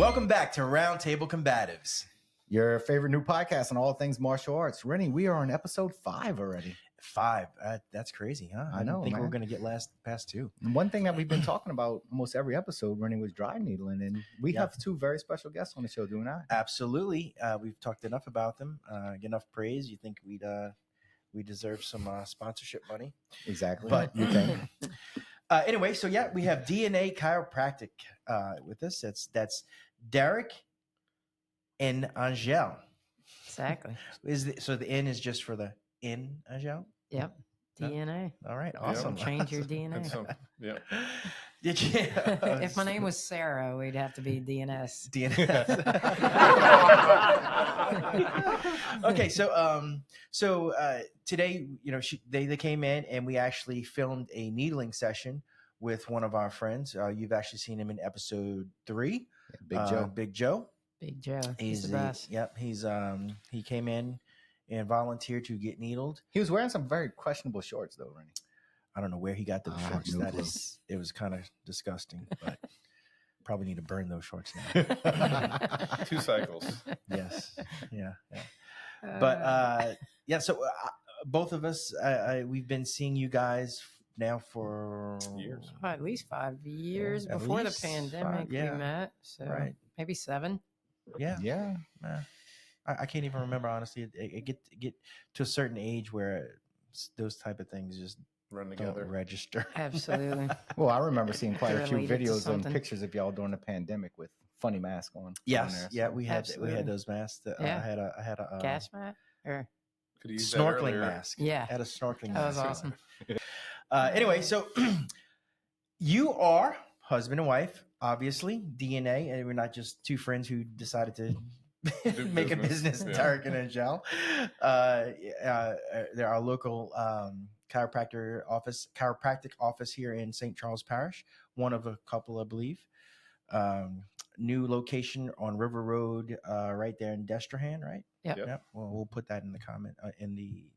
Welcome back to Roundtable Combatives. Your favorite new podcast on all things martial arts. Rennie, we are on episode 5 already. 5. That's crazy, huh? I know, think man. we're going to get past 2. And one thing that we've been talking about almost every episode, Rennie, was dry needling. And we have 2 very special guests on the show, do we not? Absolutely. We've talked enough about them. Get enough praise. You think we deserve some sponsorship money? Exactly. But you think? Anyway, so yeah, we have DNA Chiropractic with us. That's Derek and Angelle. Exactly. So the N is just for the in Angelle? Yep. DNA. All right. Awesome. Change your DNA. Yeah. Did you? If my name was Sarah, we'd have to be DNS. DNS. Okay, so today, they came in and we actually filmed a needling session with one of our friends. You've actually seen him in episode 3. Big Joe. Big Joe. Big Joe. He's the best. Yep. He came in and volunteered to get needled. He was wearing some very questionable shorts, though, Rennie. I don't know where he got those shorts. No clue. It was kind of disgusting, but probably need to burn those shorts now. 2 cycles. Yes. Yeah. But so both of us, we've been seeing you guys now for years. At least 5 years At before the least pandemic 5, yeah. we met. So Right. maybe 7. Yeah. Yeah. I can't even remember, honestly. It get to a certain age where those type of things just Run don't together. register. Absolutely. Well, I remember seeing quite a few Related to videos and something. pictures of y'all during the pandemic with funny masks on. Yes. on there, Yeah, so. we had Absolutely. those masks. That, Yeah. I had a Gas mat? Or Could have used that snorkeling earlier. mask. Yeah. Had a snorkeling that was mask. awesome. Anyway, so you are husband and wife, obviously, DNA, and we're not just 2 friends who decided to make a business, Yeah. Derek and Angelle. They're our local chiropractic office here in St. Charles Parish, one of a couple, I believe. New location on River Road, right there in Destrehan, right? Yep. Yep. Well, we'll put that in the comment in the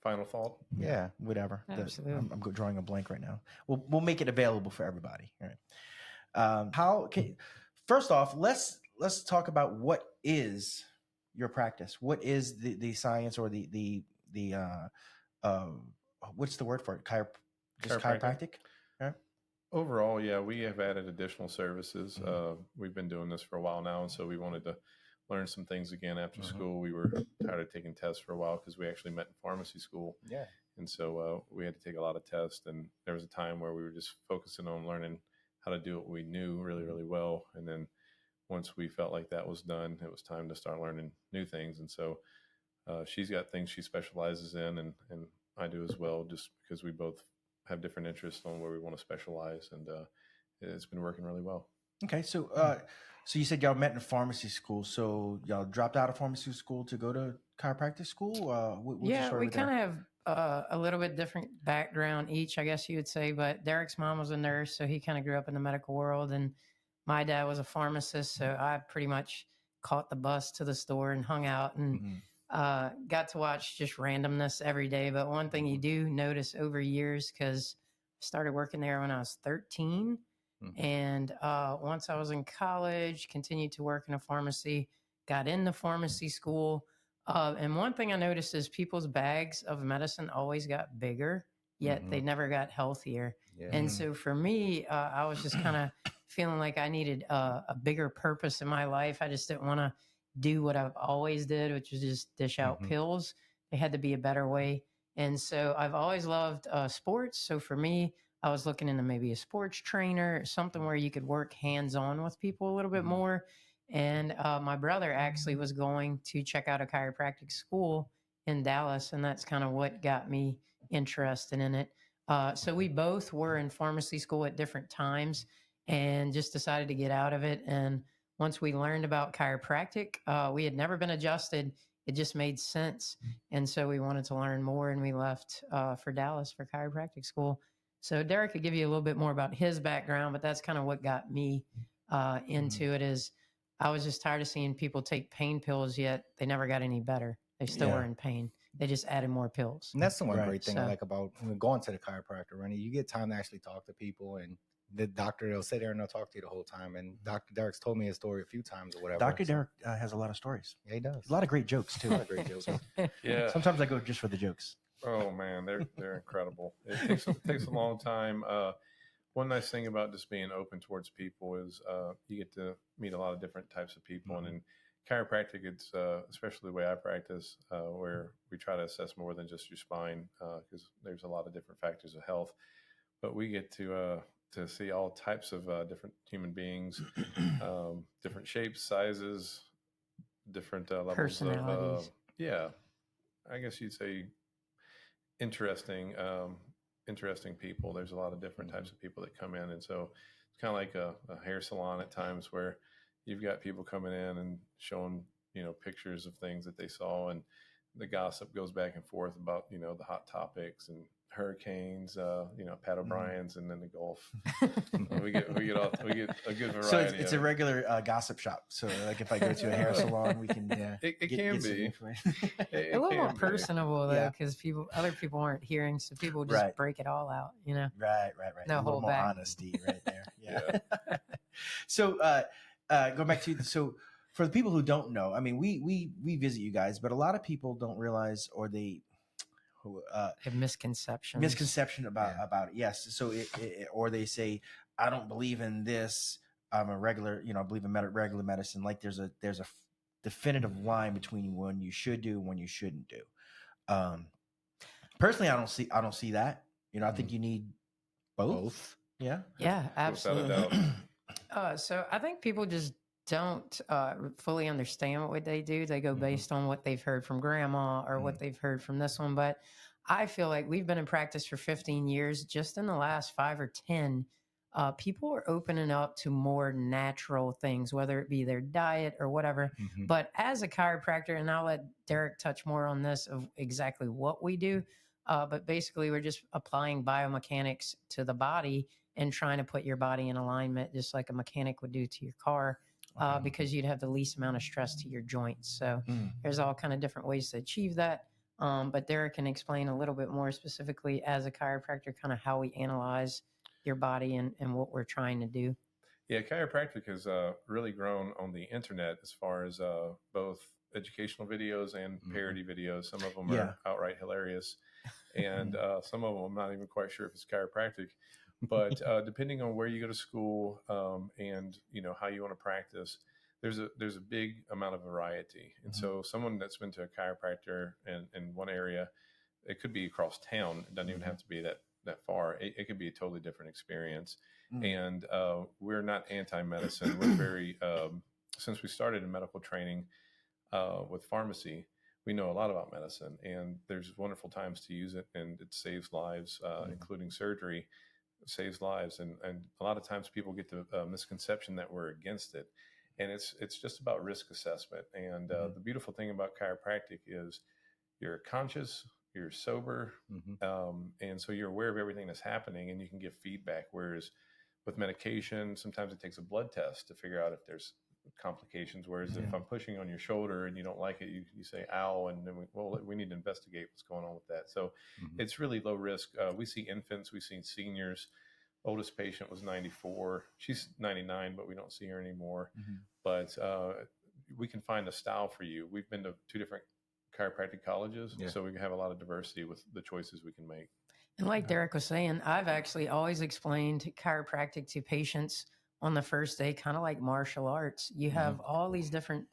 Final thought. Yeah. whatever. Absolutely. I'm drawing a blank right now. We'll make it available for everybody. All right. First off, let's talk about what is your practice. What is the science or the what's the word for it? Chiropractic. Overall, yeah, we have added additional services. We've been doing this for a while now, and so we wanted to learn some things again after school. We were tired of taking tests for a while because we actually met in pharmacy school. Yeah. And so we had to take a lot of tests, and there was a time where we were just focusing on learning how to do what we knew really, really well. And then once we felt like that was done, it was time to start learning new things. And so she's got things she specializes in, and I do as well, just because we both have different interests on where we want to specialize. And it's been working really well. Okay. So you said y'all met in pharmacy school. So y'all dropped out of pharmacy school to go to chiropractic school? Yeah, we kind of have a little bit different background each, I guess you would say. But Derek's mom was a nurse, so he kind of grew up in the medical world. And my dad was a pharmacist, so I pretty much caught the bus to the store and hung out and got to watch just randomness every day. But one thing you do notice over years, because I started working there when I was 13. And once I was in college, continued to work in a pharmacy, got into pharmacy school. And one thing I noticed is people's bags of medicine always got bigger, yet they never got healthier. Yeah. And so for me, I was just kind of feeling like I needed a bigger purpose in my life. I just didn't want to do what I've always did, which is just dish out pills. There had to be a better way. And so I've always loved sports. So for me, I was looking into maybe a sports trainer, something where you could work hands-on with people a little bit more. And my brother actually was going to check out a chiropractic school in Dallas, and that's kind of what got me interested in it. So we both were in pharmacy school at different times and just decided to get out of it. And once we learned about chiropractic, we had never been adjusted. It just made sense. And so we wanted to learn more, and we left for Dallas for chiropractic school. So Derek could give you a little bit more about his background, but that's kind of what got me into it. Is I was just tired of seeing people take pain pills, yet they never got any better. They still were in pain. They just added more pills. And that's the one Right. great thing I like about going to the chiropractor, Rennie. You get time to actually talk to people and the doctor, they'll sit there and they'll talk to you the whole time. And Dr. Derek's told me his story a few times or whatever. Dr. Derek has a lot of stories. Yeah, he does. A lot of great jokes too. A lot of great jokes. Yeah. Sometimes I go just for the jokes. Oh man, they're incredible. It takes a long time. One nice thing about just being open towards people is you get to meet a lot of different types of people. And in chiropractic, it's especially the way I practice, where we try to assess more than just your spine, because there's a lot of different factors of health. But we get to see all types of different human beings, different shapes, sizes, different levels Personalities. of yeah, I guess you'd say interesting people. There's a lot of different types of people that come in, and so it's kind of like a hair salon at times where you've got people coming in and showing pictures of things that they saw, and the gossip goes back and forth about the hot topics and hurricanes, Pat O'Brien's, and then the Gulf. we get a good variety. So it's a regular gossip shop. So like if I go to a hair salon, we can it can get some be information. A little more personable though, because other people aren't hearing, so people just break it all out. Right. No a little hold more back. honesty right there. Yeah. So going back to for the people who don't know, I mean, we visit you guys, but a lot of people don't realize, or they have misconception about it. Yes. So or they say, I don't believe in this. I'm a regular, I believe in regular medicine. Like there's a definitive line between when you should do and when you shouldn't do. Personally, I don't see that. I think you need both. Yeah. Yeah, absolutely. So I think people just don't fully understand what they do. They go based on what they've heard from grandma or what they've heard from this one. But I feel like we've been in practice for 15 years. Just in the last 5 or 10, people are opening up to more natural things, whether it be their diet or whatever. But as a chiropractor, and I'll let Derek touch more on this of exactly what we do, but basically we're just applying biomechanics to the body and trying to put your body in alignment, just like a mechanic would do to your car. Because you'd have the least amount of stress to your joints. So there's all kind of different ways to achieve that. But Derek can explain a little bit more specifically as a chiropractor, kind of how we analyze your body and what we're trying to do. Yeah, chiropractic has really grown on the internet as far as both educational videos and parody videos. Some of them are outright hilarious, and some of them I'm not even quite sure if it's chiropractic. But depending on where you go to school and how you want to practice, there's a big amount of variety. And so someone that's been to a chiropractor in one area, it could be across town. It doesn't even have to be that far. It could be a totally different experience. And we're not anti-medicine. We're very since we started in medical training with pharmacy, we know a lot about medicine, and there's wonderful times to use it, and it saves lives, including surgery. Saves lives, and a lot of times people get the misconception that we're against it, and it's just about risk assessment. And the beautiful thing about chiropractic is you're conscious, you're sober, and so you're aware of everything that's happening, and you can give feedback. Whereas with medication, sometimes it takes a blood test to figure out if there's complications. Whereas if I'm pushing on your shoulder and you don't like it, you say ow, and then we need to investigate what's going on with that. So it's really low risk. We see infants, we see seniors. Oldest patient was 94. She's 99, but we don't see her anymore. But we can find a style for you. We've been to 2 different chiropractic colleges, so we have a lot of diversity with the choices we can make. And like Derek was saying, I've actually always explained chiropractic to patients on the first day, kind of like martial arts. You have all these different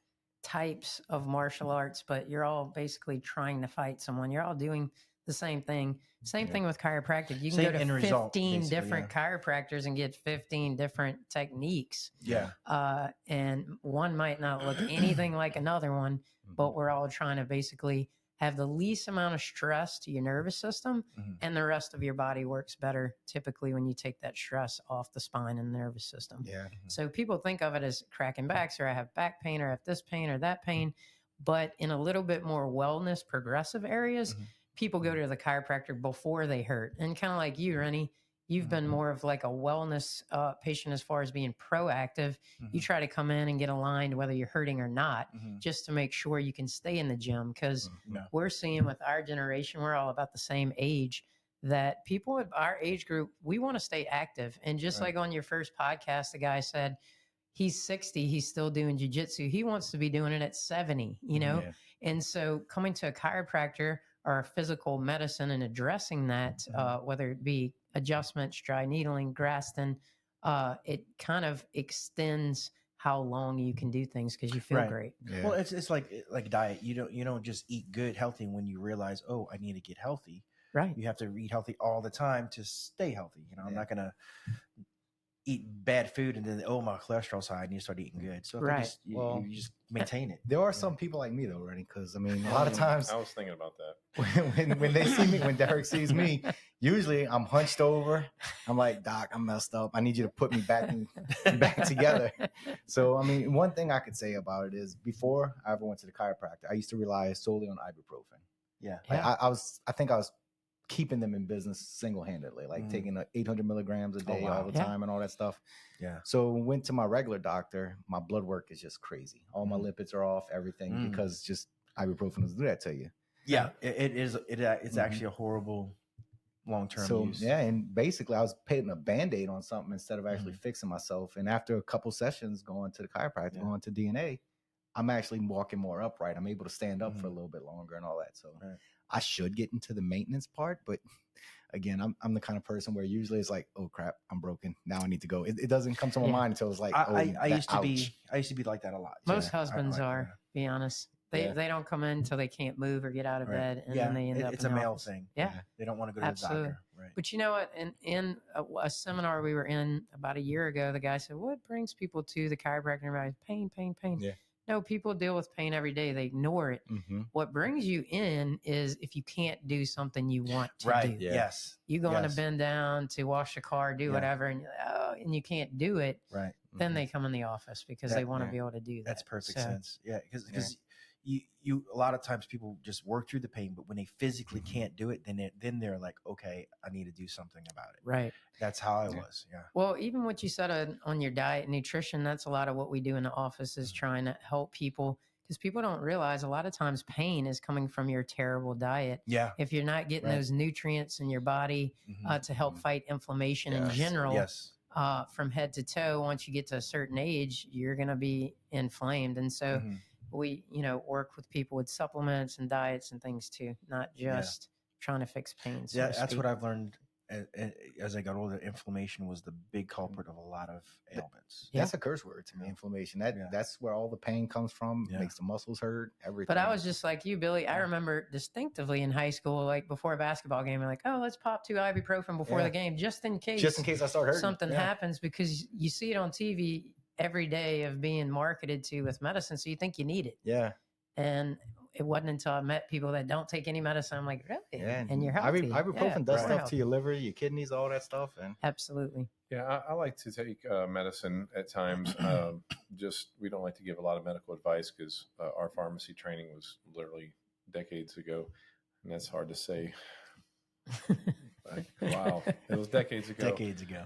types of martial arts, but you're all basically trying to fight someone. You're all doing the same thing. Same thing with chiropractic. You can go to 15 different chiropractors and get 15 different techniques. And one might not look anything like another one, but we're all trying to basically have the least amount of stress to your nervous system, and the rest of your body works better typically when you take that stress off the spine and the nervous system. So people think of it as cracking backs, or I have back pain, or I have this pain or that pain. But in a little bit more wellness progressive areas, people go to the chiropractor before they hurt. And kind of like you, Rennie, you've been more of like a wellness patient as far as being proactive. You try to come in and get aligned whether you're hurting or not, just to make sure you can stay in the gym. Because we're seeing with our generation, we're all about the same age, that people of our age group, we want to stay active. And just Right. like on your first podcast, the guy said, he's 60, he's still doing jujitsu. He wants to be doing it at 70, you know? Yeah. And so coming to a chiropractor or a physical medicine and addressing that, whether it be adjustments, dry needling, Graston, it kind of extends how long you can do things because you feel Right. great. Yeah. Well, it's like diet. You don't just eat good, healthy when you realize, oh, I need to get healthy. Right. You have to eat healthy all the time to stay healthy. You know, I'm Yeah. not gonna eat bad food and then, oh, my cholesterol's high, I need to start eating good. So I think Right. it's, Well, you just maintain it. There are some people like me though, Rennie, because I mean, a lot of times I was thinking about that. when they see me, when Derek sees me, usually I'm hunched over. I'm like, Doc, I'm messed up. I need you to put me back together. So, I mean, one thing I could say about it is before I ever went to the chiropractor, I used to rely solely on ibuprofen. Yeah. Like, Yeah. I think I was keeping them in business single-handedly, like taking 800 milligrams a day all the Yeah. time and all that stuff. Yeah. So went to my regular doctor. My blood work is just crazy. All my lipids are off, everything, because just ibuprofen will do that to you. Yeah. It's actually a horrible long-term So use. yeah, and basically I was putting a Band-Aid on something instead of actually fixing myself. And after a couple sessions going to the chiropractor, going to DNA, I'm actually walking more upright. I'm able to stand up for a little bit longer and all that. So I should get into the maintenance part, but again, I'm the kind of person where usually it's like, oh crap, I'm broken. Now I need to go. It doesn't come to my mind until it's like, I used to be like that a lot. Most husbands are, be honest. They don't come in until they can't move or get out of bed, and then they end up. It's in a the male office. thing. Yeah, they don't want to go to absolutely. the doctor. Right. But you know what? In a seminar we were in about a year ago, the guy said, "What brings people to the chiropractor?" Everybody's pain, pain, pain. Yeah. No, people deal with pain every day. They ignore it. What brings you in is if you can't do something you want to do. Yeah. Yes. You go on to bend down to wash the car, do whatever, and and you can't do it. Right. Then they come in the office because they want to be able to do that. That's perfect sense. Yeah, because you a lot of times people just work through the pain, but when they physically can't do it, then they're like, okay, I need to do something about it. Right. That's how I was. Yeah. Well, even what you said on your diet and nutrition, that's a lot of what we do in the office is trying to help people, because people don't realize a lot of times pain is coming from your terrible diet. Yeah. If you're not getting those nutrients in your body to help fight inflammation in general. Yes. From head to toe, once you get to a certain age, you're going to be inflamed. And so we, work with people with supplements and diets and things too, not just trying to fix pain. So that's what I've learned as I got older. Inflammation was the big culprit of a lot of ailments. That's a curse word to me, inflammation. That's where all the pain comes from. Makes the muscles hurt, everything. But I was just like you, Billy. I remember distinctively in high school, like before a basketball game, I'm like, oh, let's pop 2 ibuprofen before the game, just in case I start hurting. Something happens, because you see it on TV every day of being marketed to with medicine, so you think you need it. Yeah. And it wasn't until I met people that don't take any medicine, I'm like, really? Yeah. And you're healthy. Ibuprofen does stuff to your liver, your kidneys, all that stuff. And absolutely. Yeah, I like to take medicine at times. We don't like to give a lot of medical advice because our pharmacy training was literally decades ago, and that's hard to say. Wow, it was decades ago.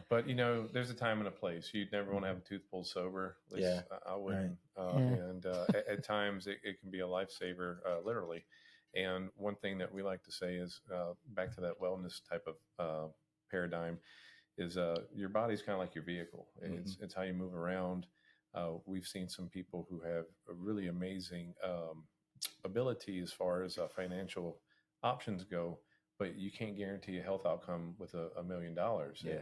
But there's a time and a place. You'd never want to have a tooth pulled sober. At least I wouldn't. And at times it can be a lifesaver, literally. And one thing that we like to say is back to that wellness type of paradigm is your body's kind of like your vehicle. It's how you move around. We've seen some people who have a really amazing ability as far as financial options go, but you can't guarantee a health outcome with $1 million.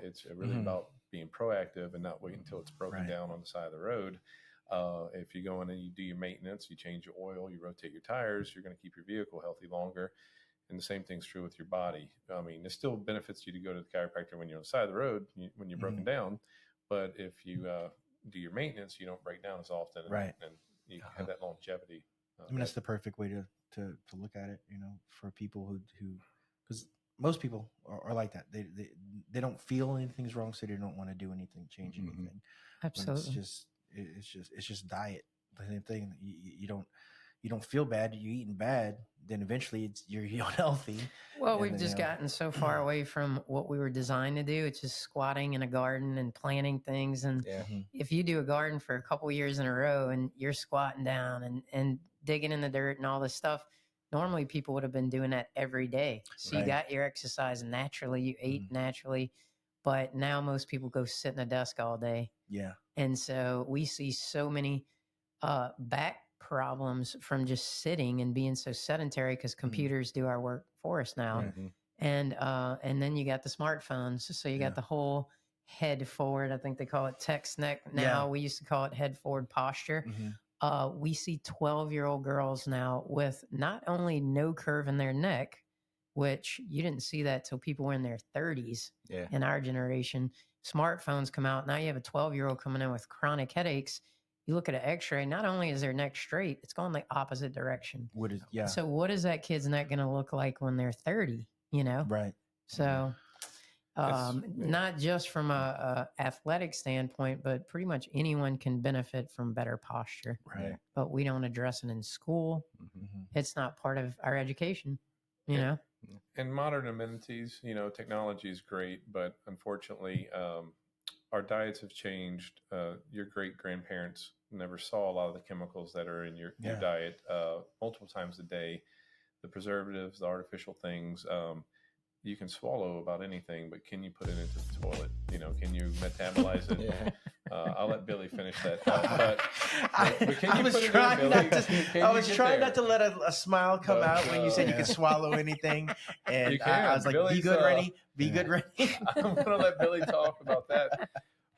It's really about being proactive and not waiting until it's broken down on the side of the road. If you go in and you do your maintenance, you change your oil, you rotate your tires, you're going to keep your vehicle healthy longer. And the same thing's true with your body. I mean, it still benefits you to go to the chiropractor when you're on the side of the road, when you're broken down. But if you do your maintenance, you don't break down as often. And you have that longevity. I mean, that's the perfect way to look at it, for people who because most people are like that. They don't feel anything's wrong, so they don't want to do anything, change anything. Absolutely. It's just diet. The same thing. You don't feel bad. You're eating bad. Then eventually you're unhealthy. Well, we've just gotten so far away from what we were designed to do, which is squatting in a garden and planting things. And if you do a garden for a couple years in a row and you're squatting down and digging in the dirt and all this stuff, normally people would have been doing that every day. So you got your exercise naturally, you ate naturally, but now most people go sit in a desk all day. Yeah. And so we see so many back problems from just sitting and being so sedentary because computers do our work for us now. And then you got the smartphones. So you got the whole head forward. I think they call it text neck now. We used to call it head forward posture. We see 12-year-old girls now with not only no curve in their neck, which you didn't see that till people were in their 30s in our generation. Smartphones come out. Now you have a 12-year-old coming in with chronic headaches. You look at an x-ray, not only is their neck straight, it's going the opposite direction. So what is that kid's neck going to look like when they're 30, you know? Right. So not just from a athletic standpoint, but pretty much anyone can benefit from better posture. Right. But we don't address it in school. It's not part of our education, you know? And modern amenities, you know, technology is great, but unfortunately, our diets have changed. Your great grandparents never saw a lot of the chemicals that are in your diet multiple times a day. The preservatives, the artificial things. You can swallow about anything, but can you put it into the toilet? You know, can you metabolize it? I'll let Billy finish that. But can you put it in, Billy? I was trying not to let a smile come out when you said you could swallow anything. And I was like, Billy's, be good, Rennie. Be good, Rennie. I'm going to let Billy talk about that.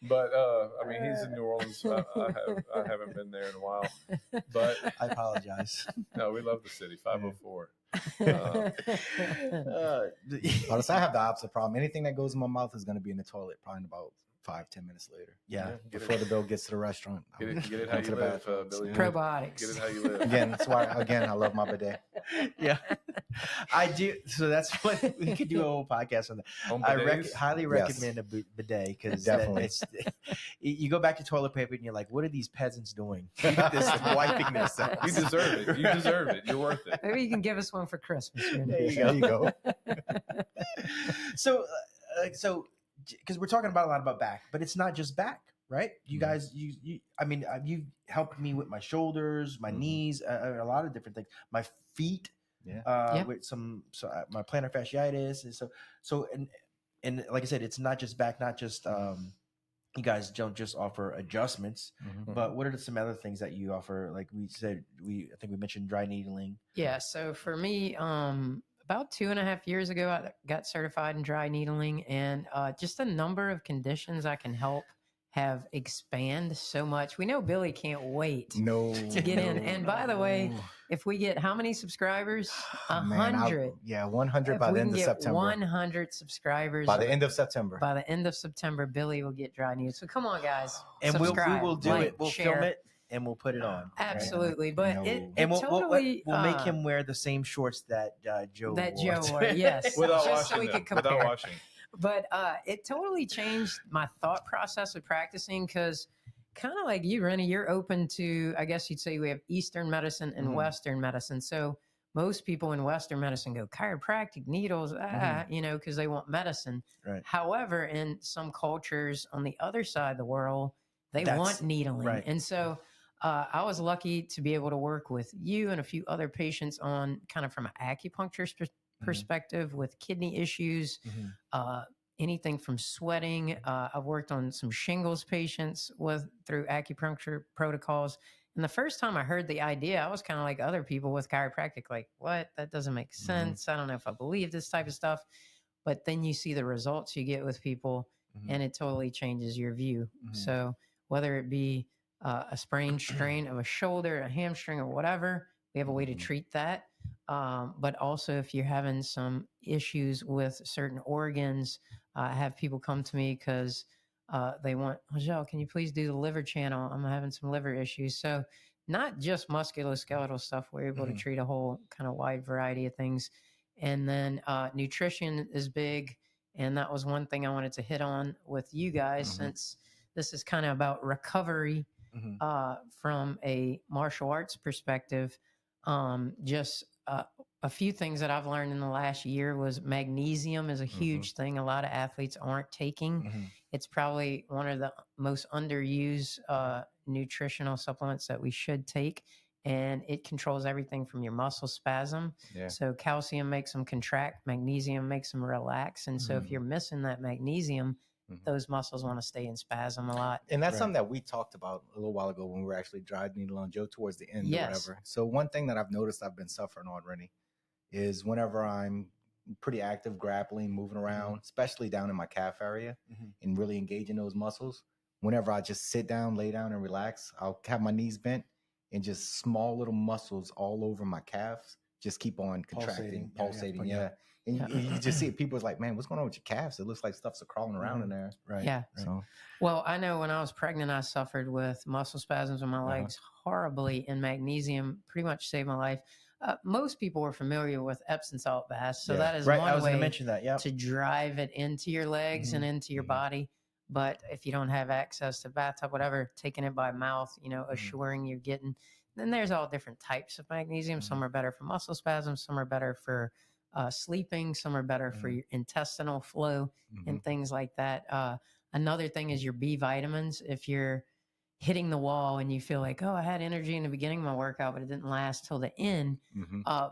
But, I mean, he's in New Orleans. I haven't been there in a while. But I apologize. No, we love the city, 504. Honestly, I have the opposite problem. Anything that goes in my mouth is going to be in the toilet probably in about 5-10 minutes later. Before the bill gets to the restaurant. Get it how you live, Billy. Probiotics. Get it how you live. Again, that's why I love my bidet. I do. So that's what we could do a whole podcast on that. I highly recommend a bidet because definitely you go back to toilet paper and you're like, what are these peasants doing? This wiping themselves. You deserve it. You deserve it. You're worth it. Maybe you can give us one for Christmas. There you go. So because we're talking about a lot about back, but it's not just back, right? You guys, I mean, you helped me with my shoulders, my knees, a lot of different things, my feet, with my plantar fasciitis, and and like I said, it's not just back, not just you guys don't just offer adjustments, but what are some other things that you offer? Like we said, I think we mentioned dry needling. Yeah. So for me, about 2.5 years ago, I got certified in dry needling, and just a number of conditions I can help have expand so much. We know Billy can't wait to get in. And by the way, if we get how many subscribers? 100. 100 by the end of September. 100 subscribers by the end of September. By the end of September, Billy will get dry needling. So come on, guys, and subscribe, we will do it. We'll film it. And we'll put it on. Absolutely, right? But we'll make him wear the same shorts that Joe wore. Yes, without just washing, so we could compare. Without washing. But it totally changed my thought process of practicing because, kind of like you, Rennie, you're open to. I guess you'd say we have Eastern medicine and Western medicine. So most people in Western medicine go chiropractic, needles, you know, because they want medicine. Right. However, in some cultures on the other side of the world, they want needling, right. And so. I was lucky to be able to work with you and a few other patients on kind of from an acupuncture perspective with kidney issues, anything from sweating. I've worked on some shingles patients through acupuncture protocols. And the first time I heard the idea, I was kind of like other people with chiropractic, like, what? That doesn't make sense. I don't know if I believe this type of stuff. But then you see the results you get with people and it totally changes your view. So whether it be a sprain, strain of a shoulder, a hamstring, or whatever, we have a way to treat that. But also, if you're having some issues with certain organs, I have people come to me because they want, Angelle, can you please do the liver channel? I'm having some liver issues. So not just musculoskeletal stuff. We're able to treat a whole kind of wide variety of things. And then nutrition is big. And that was one thing I wanted to hit on with you guys, since this is kind of about recovery. From a martial arts perspective, just a few things that I've learned in the last year was magnesium is a huge thing. A lot of athletes aren't taking. It's probably one of the most underused nutritional supplements that we should take. and it controls everything from your muscle spasm. Yeah. So calcium makes them contract, magnesium makes them relax. And so if you're missing that magnesium, those muscles want to stay in spasm a lot. And that's something that we talked about a little while ago when we were actually dry needle on Joe towards the end or whatever. So one thing that I've noticed I've been suffering on, Rennie, is whenever I'm pretty active, grappling, moving around, especially down in my calf area and really engaging those muscles, whenever I just sit down, lay down and relax, I'll have my knees bent and just small little muscles all over my calves just keep on contracting, pulsating. And you just see it. People's like, man, what's going on with your calves? It looks like stuff's crawling around in there. Right. Yeah. So, well, I know when I was pregnant, I suffered with muscle spasms in my legs horribly, and magnesium pretty much saved my life. Most people were familiar with Epsom salt baths, so that is one I was way going to mention that. to drive it into your legs and into your body. But if you don't have access to bathtub, whatever, taking it by mouth, assuring you're getting. Then there's all different types of magnesium. Some are better for muscle spasms. Some are better for sleeping. Some are better for your intestinal flow and things like that. Another thing is your B vitamins. If you're hitting the wall and you feel like, oh, I had energy in the beginning of my workout, but it didn't last till the end.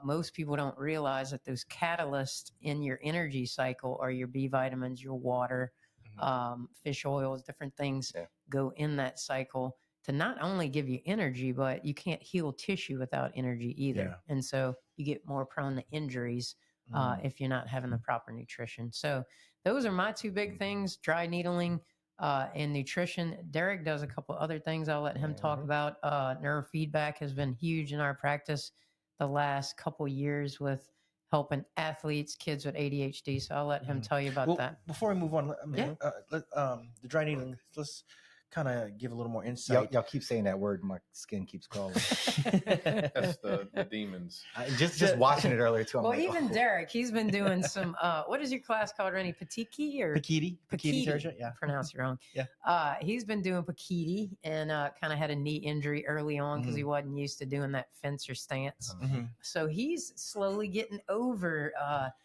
Most people don't realize that those catalysts in your energy cycle are your B vitamins, your water, fish oils, different things go in that cycle to not only give you energy, but you can't heal tissue without energy either. And so you get more prone to injuries if you're not having the proper nutrition. So those are my two big things, dry needling and nutrition. Derek does a couple other things I'll let him talk about. Neurofeedback has been huge in our practice the last couple years with helping athletes, kids with ADHD. So I'll let him tell you about that. Before we move on, the dry needling, let's kind of give a little more insight. Y'all keep saying that word, my skin keeps crawling. That's the demons. Just watching it earlier too. I'm well, even Derek, he's been doing some. What is your class called, Rennie? Patiki or Pakiti? Yeah, pronounce it wrong. He's been doing Pakiti and kind of had a knee injury early on because he wasn't used to doing that fencer stance. So he's slowly getting over.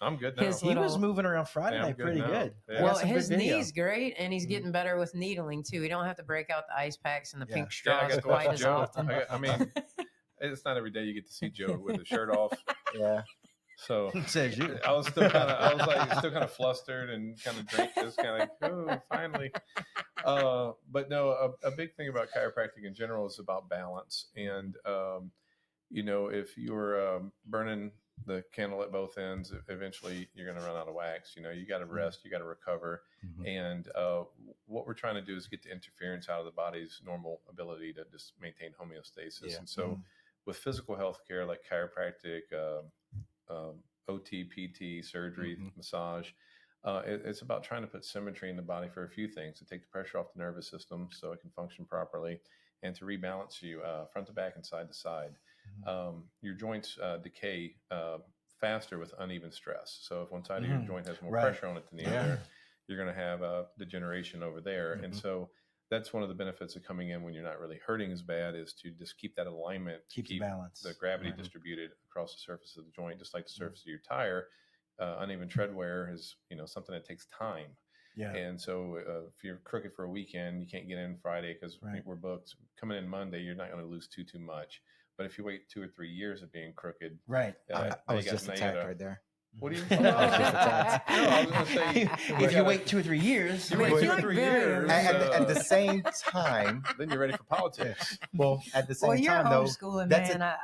I'm good now. He was moving around Friday night pretty good. Yeah. Well, his knee's great, and he's getting better with needling too. We don't have to break out the ice packs and the pink straws quite as often. I mean, it's not every day you get to see Joe with his shirt off. So says you. I was still kind of flustered and kind of drink this kind of like, oh, finally. But no, a big thing about chiropractic in general is about balance. And, if you're burning the candle at both ends, eventually you're going to run out of wax. You got to rest, you got to recover. And what we're trying to do is get the interference out of the body's normal ability to just maintain homeostasis. And so with physical health care like chiropractic, OT, PT, surgery, massage, it's about trying to put symmetry in the body for a few things, to take the pressure off the nervous system so it can function properly, and to rebalance you front to back and side to side. Your joints decay faster with uneven stress. So if one side of your joint has more pressure on it than the other, you're going to have degeneration over there. And so that's one of the benefits of coming in when you're not really hurting as bad, is to just keep that alignment, keep the balance, the gravity distributed across the surface of the joint, just like the surface of your tire. Uneven tread wear is, something that takes time. And so if you're crooked for a weekend, you can't get in Friday because we're booked. Coming in Monday, you're not going to lose too much. But if you wait 2 or 3 years of being crooked, I was just attacked right there. What do you? I was going to say, if you wait 2 or 3 years, you wait 2 or 3 years. At the same time, then you're ready for politics. Well, at the same time, though, that's a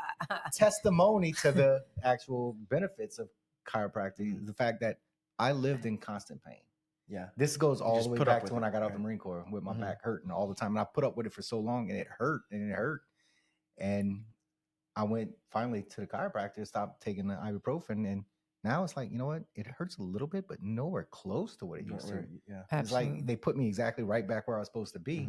testimony to the actual benefits of chiropractic. The fact that I lived in constant pain. This goes all the way back to when I got out of the Marine Corps with my back hurting all the time, and I put up with it for so long, and it hurt, and I went finally to the chiropractor, stopped taking the ibuprofen, and now it's like, you know what? It hurts a little bit, but nowhere close to what it used to. It's like they put me exactly right back where I was supposed to be.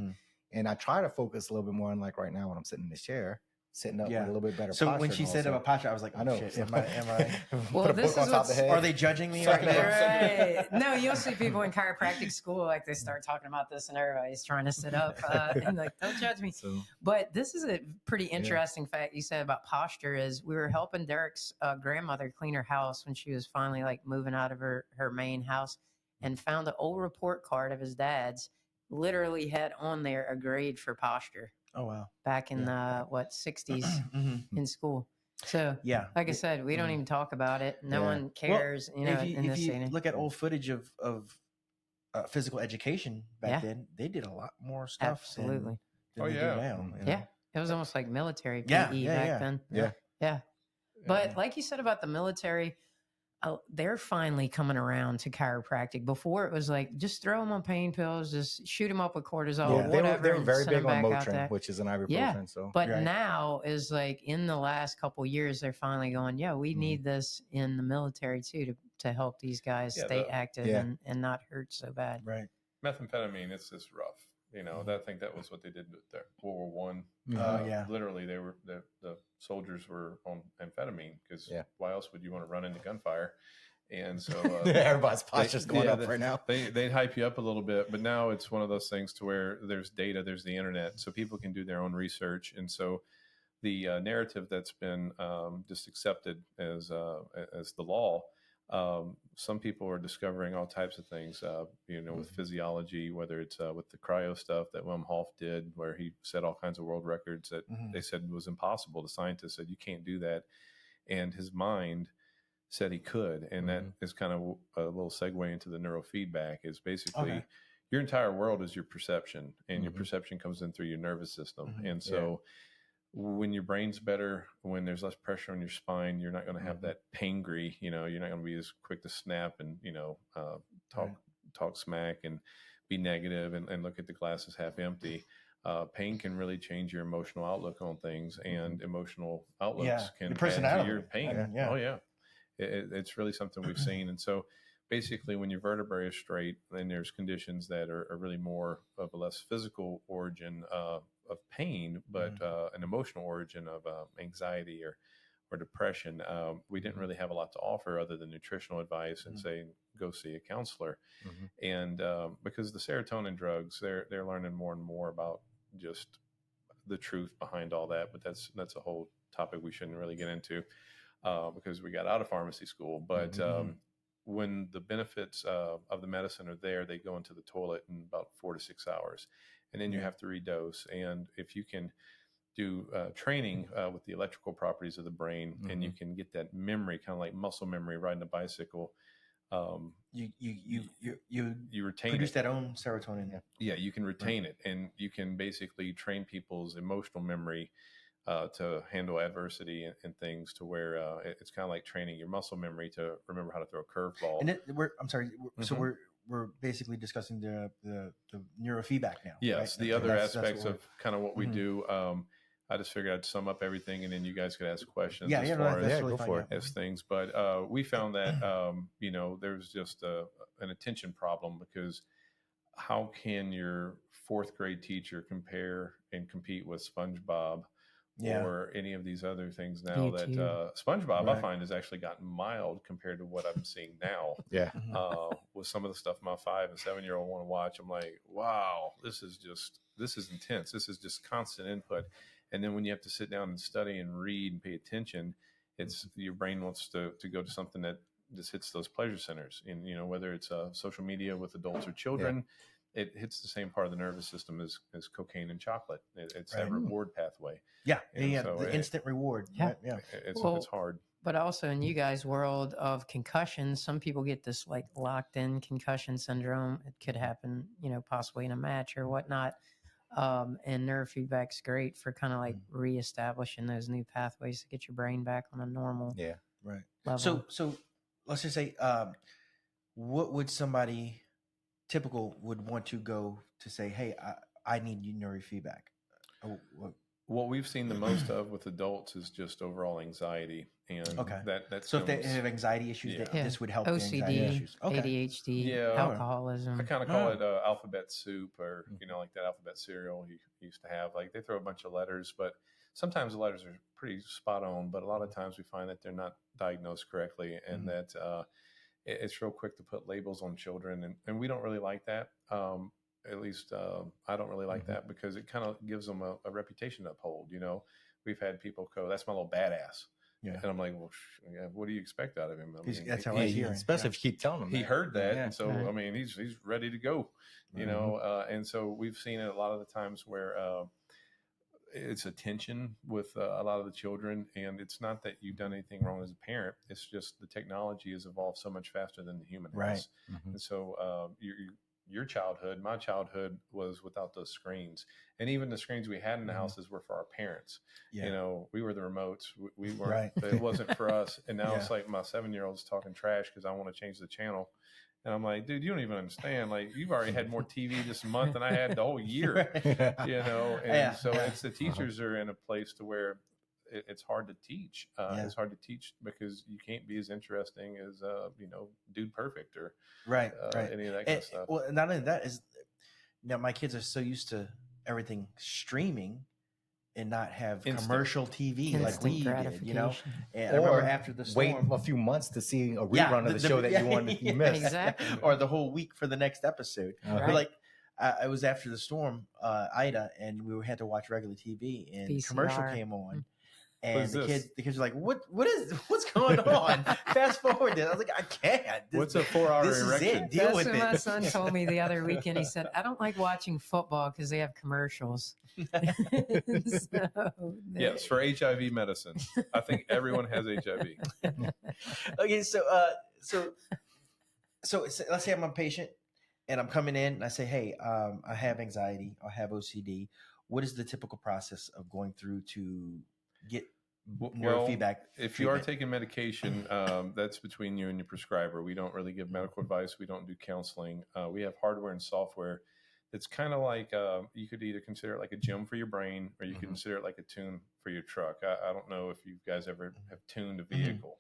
And I try to focus a little bit more on, like right now when I'm sitting in this chair, sitting up with a little bit better posture. So when she said about posture, I was like, oh, I know. Shit, am I well, put a book on top of the head? Are they judging me right now? Right. No, you'll see people in chiropractic school, like they start talking about this and everybody's trying to sit up and like, don't judge me. But this is a pretty interesting fact you said about posture. Is we were helping Derek's grandmother clean her house when she was finally like moving out of her main house, and found an old report card of his dad's, literally had on there a grade for posture. Oh, wow. back in the 60s in school. So Yeah. like I said, we don't even talk about it. No Yeah. one cares. Well, you know, if in this you day and age. look at old footage of physical education back then, they did a lot more stuff Absolutely. than they do now. You know? Yeah, it was almost like military PE Yeah, back then. Yeah. Yeah. But like you said about the military, they're finally coming around to chiropractic. Before it was like, just throw them on pain pills, just shoot them up with cortisol, Yeah, whatever. they were and very send big them on back out Motrin, there. which is an ibuprofen. Yeah, So, but Right. now is like in the last couple of years, they're finally going, yeah, we need this in the military too to help these guys stay active and not hurt so bad. Right. Methamphetamine, it's just rough. You know, I think that was what they did with their World War One. Yeah. Literally, they were the soldiers were on amphetamine because why else would you want to run into gunfire? And so everybody's posture's going up right now. They hype you up a little bit, but now it's one of those things to where there's data, there's the internet, so people can do their own research. And so the narrative that's been just accepted as the law. Some people are discovering all types of things, with physiology, whether it's with the cryo stuff that Wim Hof did, where he set all kinds of world records that they said was impossible. The scientists said, you can't do that. And his mind said he could. And that is kind of a little segue into the neurofeedback is basically your entire world is your perception, and your perception comes in through your nervous system. And so when your brain's better, when there's less pressure on your spine, you're not going to have that pangry, you're not going to be as quick to snap and, talk smack and be negative and look at the glass as half empty. Pain can really change your emotional outlook on things, and emotional outlooks can add to your pain. Oh yeah. It's really something we've seen. And so basically when your vertebrae is straight, then there's conditions that are really more of a less physical origin of pain, but an emotional origin of anxiety or depression. We didn't really have a lot to offer other than nutritional advice and saying, go see a counselor. And because the serotonin drugs, they're learning more and more about just the truth behind all that. But that's a whole topic we shouldn't really get into because we got out of pharmacy school. But when the benefits of the medicine are there, they go into the toilet in about 4 to 6 hours. And then you have to redose. And if you can do training with the electrical properties of the brain, and you can get that memory, kind of like muscle memory, riding a bicycle, you retain produce it. that own serotonin. Yeah, you can retain it, and you can basically train people's emotional memory to handle adversity and things, to where it's kind of like training your muscle memory to remember how to throw a curveball. And so we're basically discussing the neurofeedback now. Yes, right? the other aspects of kind of what we do. I just figured I'd sum up everything, and then you guys could ask questions as things. But we found that there's just an attention problem, because how can your 4th grade teacher compare and compete with SpongeBob or any of these other things now that SpongeBob I find has actually gotten mild compared to what I'm seeing now. With some of the stuff my 5 and 7-year-old want to watch, I'm like, wow, this is intense. This is just constant input. And then when you have to sit down and study and read and pay attention, it's your brain wants to go to something that just hits those pleasure centers. And whether it's social media with adults or children, it hits the same part of the nervous system as cocaine and chocolate. It's that reward pathway. So the instant reward. It's hard. But also in you guys' world of concussions, some people get this like locked in concussion syndrome. It could happen, possibly in a match or whatnot. And neurofeedback's great for kind of like reestablishing those new pathways to get your brain back on a normal level. So let's just say, what would somebody typical would want to go to say, hey, I need neurofeedback? What we've seen the most of with adults is just overall anxiety, and so if they have anxiety issues, this would help. OCD, the anxiety issues. ADHD, alcoholism. I kind of call it alphabet soup, or like that alphabet cereal he used to have. Like they throw a bunch of letters, but sometimes the letters are pretty spot on. But a lot of times we find that they're not diagnosed correctly, and that it's real quick to put labels on children, and we don't really like that. At least I don't really like that, because it kind of gives them a reputation to uphold. We've had people go, "That's my little badass," and I'm like, "Well, what do you expect out of him?" That's how I hear, especially if you keep telling him he heard that, and so I mean, he's ready to go. And so we've seen it a lot of the times where it's a tension with a lot of the children, and it's not that you've done anything wrong as a parent. It's just the technology has evolved so much faster than the human has. And so your childhood, my childhood was without those screens, and even the screens we had in the houses were for our parents. You know, we were the remotes. We weren't. It wasn't for us. And now it's like my 7-year-old's talking trash because I want to change the channel. And I'm like, dude, you don't even understand. Like, you've already had more TV this month than I had the whole year, you know? And so it's the teachers are in a place to where it's hard to teach. It's hard to teach because you can't be as interesting as, you know, Dude Perfect or any of that kind of stuff. Well, not only that is now my kids are so used to everything streaming and not have commercial TV like we did, you know. And I remember after the storm, wait a few months to see a rerun of the show that you wanted to miss, exactly, or the whole week for the next episode. But like, it was after the storm, Ida, and we had to watch regular TV, and the commercial came on. And the kids are like, what's going on? Fast forward it. I was like, I can't. What's a 4-hour erection? Deal with it. My son told me the other weekend. He said, I don't like watching football because they have commercials. Yes, for HIV medicine. I think everyone has HIV. Okay, so let's say I'm a patient and I'm coming in and I say, hey, I have anxiety, I have OCD. What is the typical process of going through to get neurofeedback? If you are taking medication, that's between you and your prescriber. We don't really give medical advice. We don't do counseling. We have hardware and software. It's kind of like you could either consider it like a gym for your brain, or you can consider it like a tune for your truck. I don't know if you guys ever have tuned a vehicle.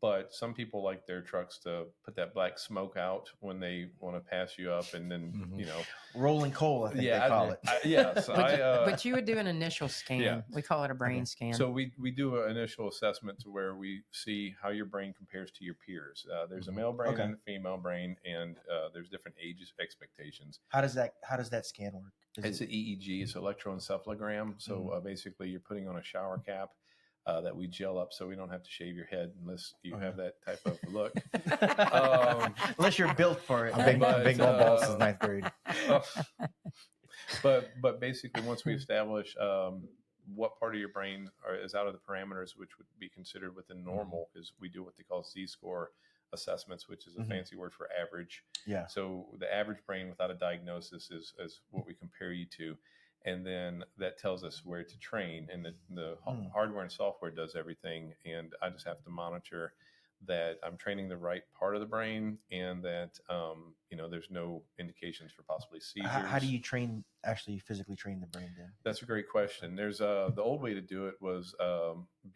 But some people like their trucks to put that black smoke out when they want to pass you up, and then you know, rolling coal, I think they call it. Yes, but you would do an initial scan. Yeah. We call it a brain scan. So we do an initial assessment to where we see how your brain compares to your peers. There's a male brain and a female brain, and there's different ages expectations. How does that scan work? It's an EEG. It's electroencephalogram. So basically, you're putting on a shower cap. That we gel up so we don't have to shave your head unless you have that type of look. Unless you're built for it. I've been going ball since 9th grade. But basically, once we establish what part of your brain is out of the parameters, which would be considered within normal, because we do what they call Z-score assessments, which is a fancy word for average. Yeah. So the average brain without a diagnosis is what we compare you to. And then that tells us where to train, and the hardware and software does everything. And I just have to monitor that I'm training the right part of the brain, and that you know, there's no indications for possibly seizures. How do you actually physically train the brain then? That's a great question. There's the old way to do it was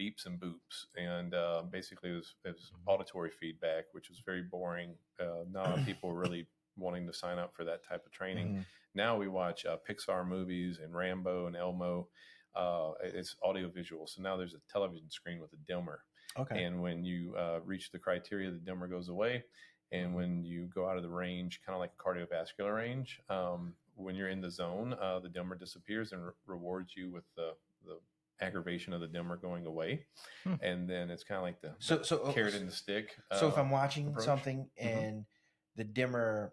beeps and boops, and basically it was auditory feedback, which was very boring. Not a lot of people were really wanting to sign up for that type of training. Now we watch Pixar movies and Rambo and Elmo. It's audio visual. So now there's a television screen with a dimmer. Okay. And when you reach the criteria, the dimmer goes away. And when you go out of the range, kind of like a cardiovascular range, when you're in the zone, the dimmer disappears and rewards you with the aggravation of the dimmer going away. And then it's kind of like the carrot and the stick. So if I'm watching something and the dimmer,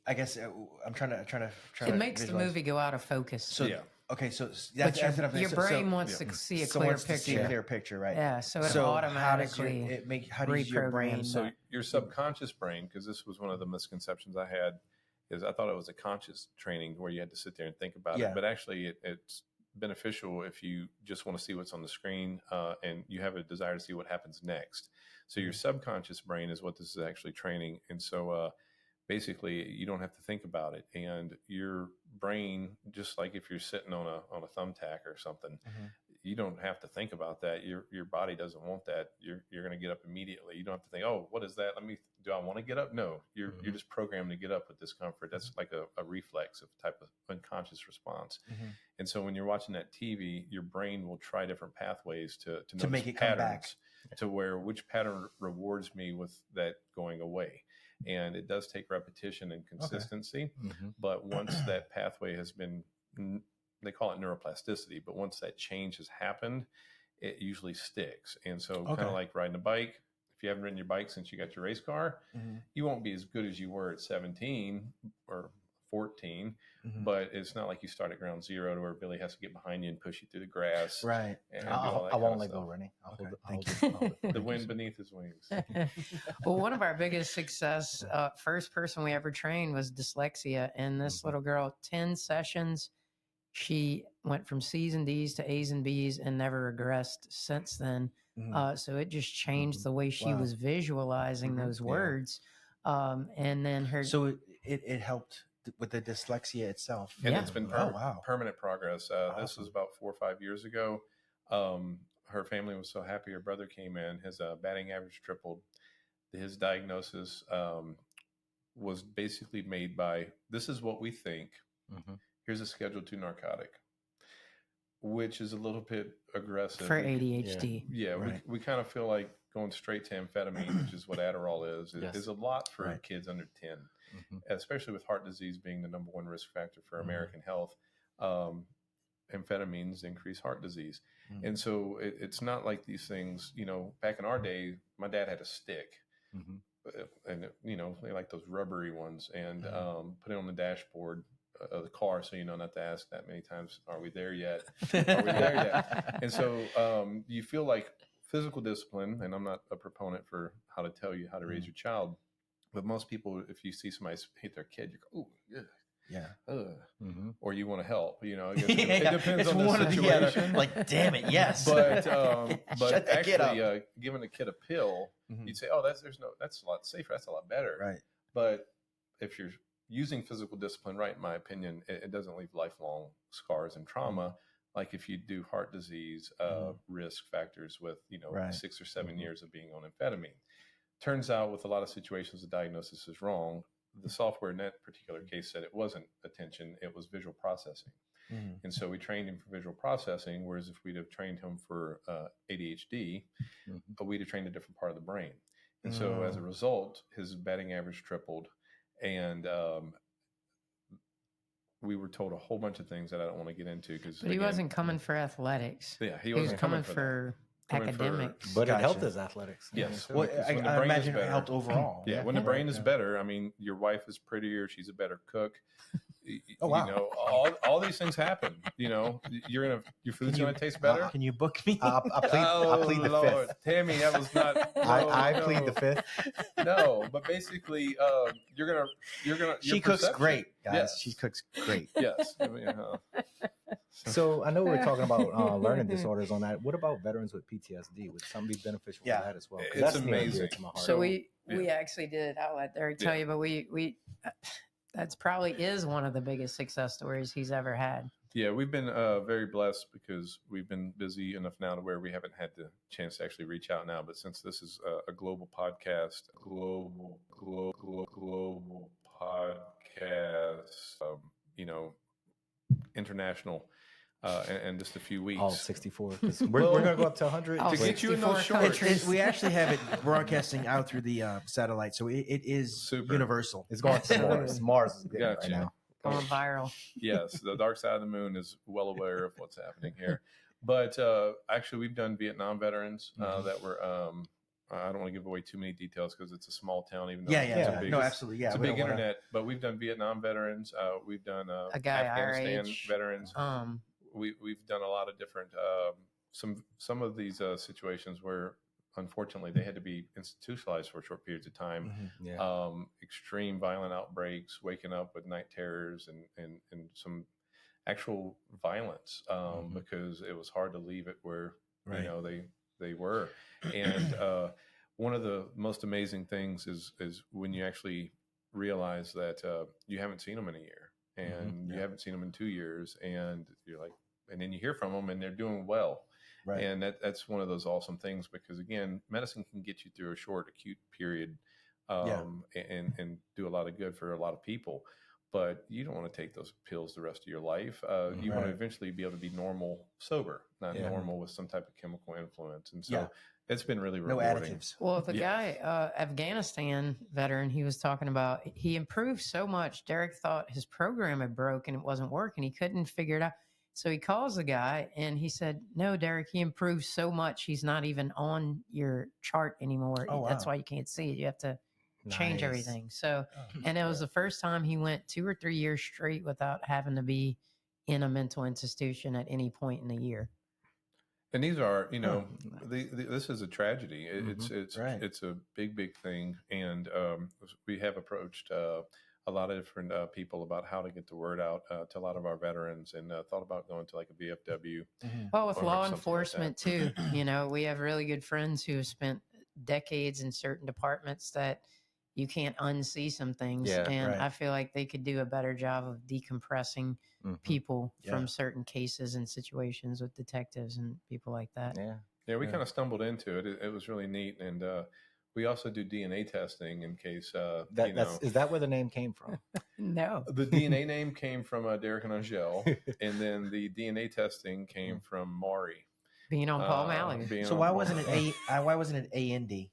I guess I'm trying to. It makes the movie go out of focus. So okay, so your brain wants to see a clear picture. See a clear picture, right? Yeah. So it automatically how does your brain? So your subconscious brain, because this was one of the misconceptions I had, is I thought it was a conscious training where you had to sit there and think about it, but actually it's beneficial if you just want to see what's on the screen and you have a desire to see what happens next. So your subconscious brain is what this is actually training, and so. Basically, you don't have to think about it, and your brain, just like if you're sitting on a thumbtack or something, you don't have to think about that. Your body doesn't want that. You're going to get up immediately. You don't have to think, oh, what is that? Do I want to get up? No, you're just programmed to get up with discomfort. That's like a reflex of type of unconscious response. And so when you're watching that TV, your brain will try different pathways to make it come back to where which pattern rewards me with that going away. And it does take repetition and consistency. But once that pathway has been, they call it neuroplasticity, but once that change has happened, it usually sticks. And so kind of like riding a bike, if you haven't ridden your bike since you got your race car, you won't be as good as you were at 17 or 14, Mhm. but it's not like you start at ground zero to where Billy has to get behind you and push you through the grass. Right. And do all that I kind won't of let stuff. go, Rennie. I'll Okay, hold thank it. you. I'll hold it. The wind beneath his wings. Well, one of our biggest success, first person we ever trained was dyslexia. And this little girl, 10 sessions, she went from C's and D's to A's and B's and never regressed since then. Mhm. So it just changed the way she Wow. was visualizing those words. And then her. So it helped with the dyslexia itself. And Yeah. it's been wow. permanent progress. This Awesome. was about 4 or 5 years ago. Her family was so happy. Her brother came in. His batting average tripled. His diagnosis was basically made by, this is what we think. Here's a Schedule II narcotic, which is a little bit aggressive. For ADHD. Yeah, Right. we kind of feel like going straight to amphetamine, which is what Adderall is, Yes. is a lot for Right. kids under 10, especially with heart disease being the number one risk factor for American health. Amphetamines increase heart disease. And so it's not like these things, you know, back in our day, my dad had a stick. And, you know, they like those rubbery ones, and put it on the dashboard of the car so you know not to ask that many times, are we there yet? Are we there yet? And so you feel like physical discipline, and I'm not a proponent for how to tell you how to raise your child, but most people, if you see somebody hit their kid, you go, oh, yeah. Or you want to help, you know. It depends It's on the one situation. or the other. Like, damn it, yes. But Shut that kid actually, up. giving a kid a pill, you'd say, oh, that's a lot safer. That's a lot better. Right. But if you're using physical discipline right, in my opinion, it doesn't leave lifelong scars and trauma. Like if you do heart disease risk factors with, you know, 6 or 7 years of being on amphetamine. Turns out with a lot of situations, the diagnosis is wrong. The software in that particular case said it wasn't attention, it was visual processing. And so we trained him for visual processing, whereas if we'd have trained him for ADHD, we'd have trained a different part of the brain. And so as a result, his batting average tripled. And we were told a whole bunch of things that I don't want to get into. But he wasn't coming for athletics. Yeah, he was coming for academics. But it helped his athletics. Yes. Well, I imagine it helped overall. Yeah, when the brain is better, I mean, your wife is prettier, she's a better cook. Oh, wow. You know, all these things happen. You know, your food's going to taste better. Can you book me? I plead the Lord. fifth. Tammy, that was not. I plead the fifth. No, but basically, you're gonna. She cooks great, guys. Yes. She cooks great. Yes. I mean, So I know we're talking about learning disorders on that. What about veterans with PTSD? Would some be beneficial for that as well? 'Cause It's that's near and amazing. dear to my heart. So we actually did. I'll let Derek tell you, but we that's probably is one of the biggest success stories he's ever had. Yeah, we've been very blessed because we've been busy enough now to where we haven't had the chance to actually reach out now. But since this is a global podcast, global podcast, you know, international, and just a few weeks. All 64. 'Cause we're going to go up to 100. Oh, to get you in those 64 shorts. countries. We actually have it broadcasting out through the satellite, so it is Super. universal. It's going to Mars. Mars is getting it Gotcha. right now. Going viral. Yes, the dark side of the moon is well aware of what's happening here. But actually, we've done Vietnam veterans that were. I don't want to give away too many details because it's a small town. Even though it's a big, no, absolutely, yeah. it's a we big don't wanna- internet. But we've done Vietnam veterans. We've done A guy our Afghanistan age. veterans. We've done a lot of different. Some of these situations where unfortunately they had to be institutionalized for short periods of time. Extreme violent outbreaks, waking up with night terrors, and some actual violence because it was hard to leave it where you know they were. And one of the most amazing things is when you actually realize that you haven't seen them in a year, and you haven't seen them in 2 years, and you're like, and then you hear from them and they're doing well. Right. And that's one of those awesome things because again, medicine can get you through a short acute period and do a lot of good for a lot of people. But you don't want to take those pills the rest of your life. You want to eventually be able to be normal, sober, not normal with some type of chemical influence. And so it's been really rewarding. No additives. Well, the guy, Afghanistan veteran, he was talking about, he improved so much. Derek thought his program had broke and it wasn't working. He couldn't figure it out. So he calls the guy and he said, no, Derek, he improved so much. He's not even on your chart anymore. Oh, wow. That's why you can't see it. You have to change Nice. everything. So, Oh, and it was the first time he went 2 or 3 years straight without having to be in a mental institution at any point in the year. And these are, you know, nice. this is a tragedy. It's Right. it's a big thing, and we have approached a lot of different people about how to get the word out to a lot of our veterans, and thought about going to like a VFW. Well, with or law something like enforcement too, you know, we have really good friends who have spent decades in certain departments that you can't unsee some things. Yeah, and right. I feel like they could do a better job of decompressing people Yeah. from certain cases and situations with detectives and people like that. Yeah. We kind of stumbled into it. It was really neat, and we also do DNA testing in case you know. Is that where the name came from? No. The DNA name came from Derek and Angelle, and then the DNA testing came from Maury. Being on Paul Mallard. So why wasn't it why wasn't it A-N-D?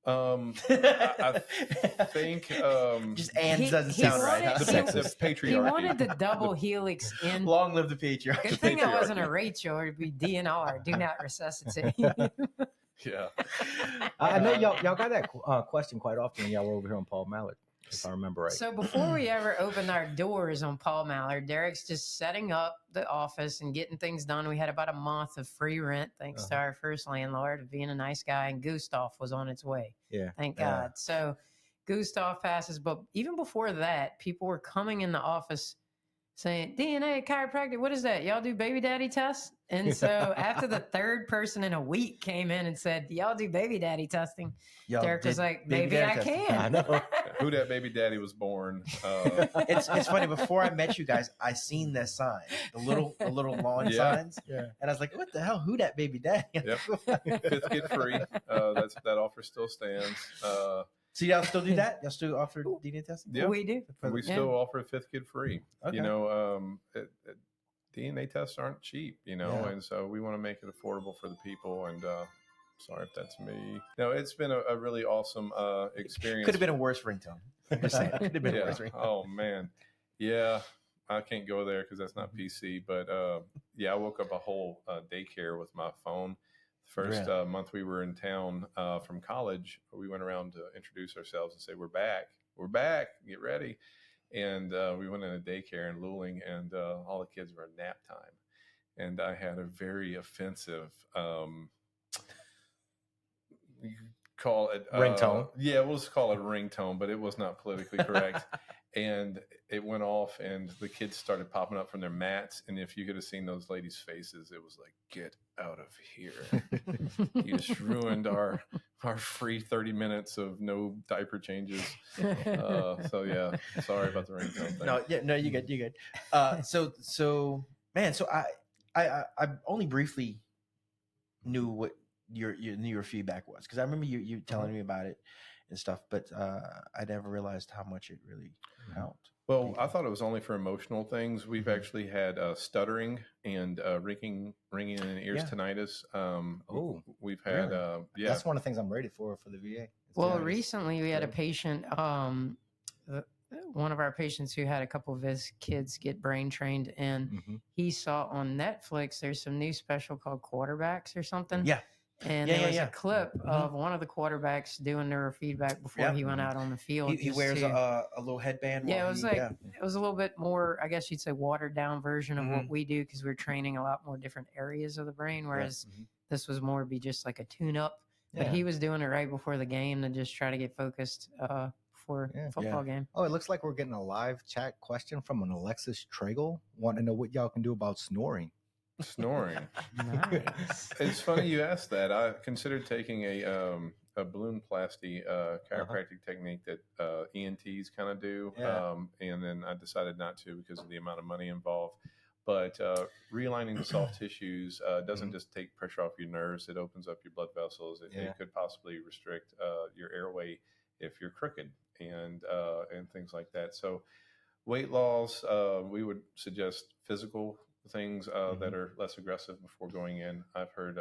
I think just and He- doesn't he sound right. wanted- Huh? he- the patriarchy. He wanted the double helix in. Long live the patriarchy. Good thing that wasn't a Rachel. It'd be DNR. Do not resuscitate. Yeah. I know y'all got that question quite often when y'all were over here on Paul Mallard, if I remember right. So before we ever opened our doors on Paul Mallard, Derek's just setting up the office and getting things done. We had about a month of free rent, thanks to our first landlord being a nice guy, and Gustav was on its way. Yeah. Thank God. So Gustav passes, but even before that, people were coming in the office saying, DNA chiropractic, what is that? Y'all do baby daddy tests? And so after the third person in a week came in and said, y'all do baby daddy testing, Derek was like, maybe I can. I know. Who that baby daddy was born. It's funny. Before I met you guys, I seen this sign, the little lawn signs, and I was like, "What the hell? Who that baby daddy?" Yep. 5th get free. That offer still stands. So y'all still do that? Y'all still offer DNA testing? Yeah, We do. we still offer 5th get free. Okay. You know, DNA tests aren't cheap. You know, Yeah. and so we want to make it affordable for the people. And sorry if that's me. No, it's been a really awesome experience. Could have been a worse ringtone. I'm just saying. Could have been a worse ringtone. Oh man, yeah. I can't go there because that's not PC. But I woke up a whole daycare with my phone. First month we were in town from college, we went around to introduce ourselves and say, we're back, get ready. And we went in a daycare in Luling, and all the kids were in nap time. And I had a very offensive, you call it ringtone. Yeah, we'll just call it a ringtone, but it was not politically correct. And it went off, and the kids started popping up from their mats. And if you could have seen those ladies' faces, it was like, get out of here. You just ruined our free 30 minutes of no diaper changes. So yeah, sorry about the ringtone thing. No, you good. So man, so I only briefly knew what your neurofeedback was, because I remember you telling me about it and stuff, but I never realized how much it really helped. Well, I thought it was only for emotional things. We've actually had stuttering and ringing in the ears, tinnitus. We've had really? That's one of the things I'm rated for the VA. Well, recently we had a patient, one of our patients who had a couple of his kids get brain trained, and he saw on Netflix there's some new special called Quarterbacks or something. Yeah. And there was a clip of one of the quarterbacks doing neurofeedback before he went out on the field. He wears a little headband. Yeah, it was a little bit more, I guess you'd say, watered down version of what we do, because we're training a lot more different areas of the brain, whereas this was more be just like a tune-up. But he was doing it right before the game to just try to get focused before football game. Oh, it looks like we're getting a live chat question from an Alexis Tragle. Want to know what y'all can do about snoring. Snoring. Nice. It's funny you asked that. I considered taking a balloonplasty chiropractic technique that ENTs kind of do, and then I decided not to because of the amount of money involved. But realigning the soft tissues doesn't just take pressure off your nerves; it opens up your blood vessels. It could possibly restrict your airway if you're crooked and things like that. So, weight loss, we would suggest physical things that are less aggressive before going in. I've heard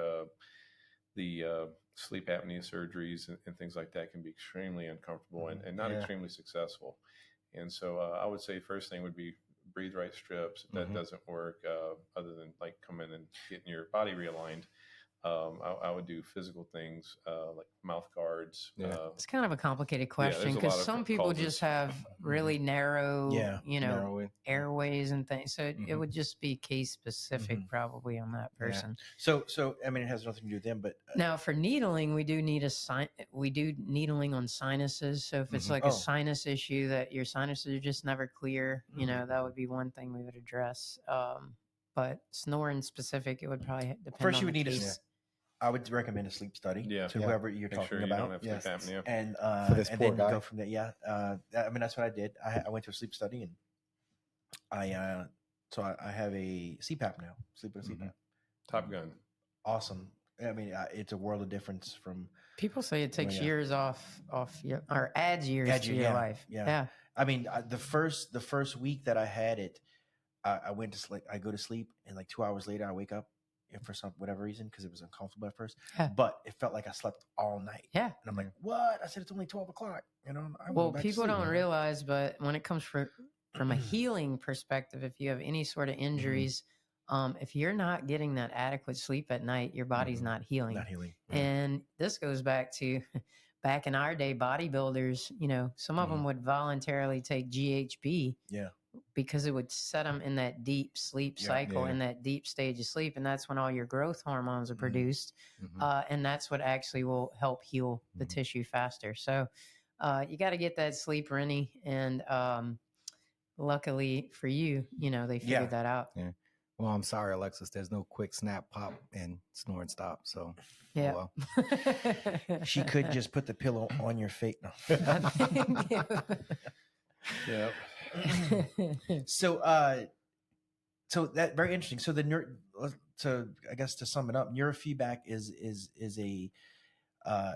the sleep apnea surgeries and things like that can be extremely uncomfortable and not extremely successful. And so I would say first thing would be breathe right strips. If that doesn't work, other than like coming and getting your body realigned, I would do physical things like mouth guards. It's kind of a complicated there's question a because lot of some people causes. just have really narrow, narrow airways and things. So it would just be case specific probably on that person. So I mean, it has nothing to do with them, but Now for needling, we do needling on sinuses. So if it's like a sinus issue that your sinuses are just never clear, that would be one thing we would address. But snoring specific, it would probably depend first on you would the need case. I would recommend a sleep study to whoever you're Make talking sure you about. don't have sleep apnea. And For this and poor then guy. you go from there. Yeah. I mean, that's what I did. I went to a sleep study, and I have a CPAP now. Sleep with a CPAP. Top gun. Awesome. I mean, it's a world of difference from. People say it takes years off your, or adds years to your life. Yeah. I mean, the first week that I had it, I went to sleep. I go to sleep, and like 2 hours later, I wake up, and for whatever reason, because it was uncomfortable at first. But it felt like I slept all night. Yeah. And I'm like, what? I said it's only 12 o'clock. Well, people don't realize, but when it comes from a healing perspective, if you have any sort of injuries, if you're not getting that adequate sleep at night, your body's not healing. Not healing. And this goes back to back in our day, bodybuilders, some of them would voluntarily take GHB. Yeah. Because it would set them in that deep sleep cycle, in that deep stage of sleep. And that's when all your growth hormones are produced. And that's what actually will help heal the tissue faster. So you got to get that sleep, Rennie. And luckily for you, they figured that out. Yeah. Well, I'm sorry, Alexis. There's no quick snap, pop, and snore and stop. So, yeah. Oh, well. She could just put the pillow on your face. No. Yeah. So that very interesting. So I guess to sum it up, neurofeedback is a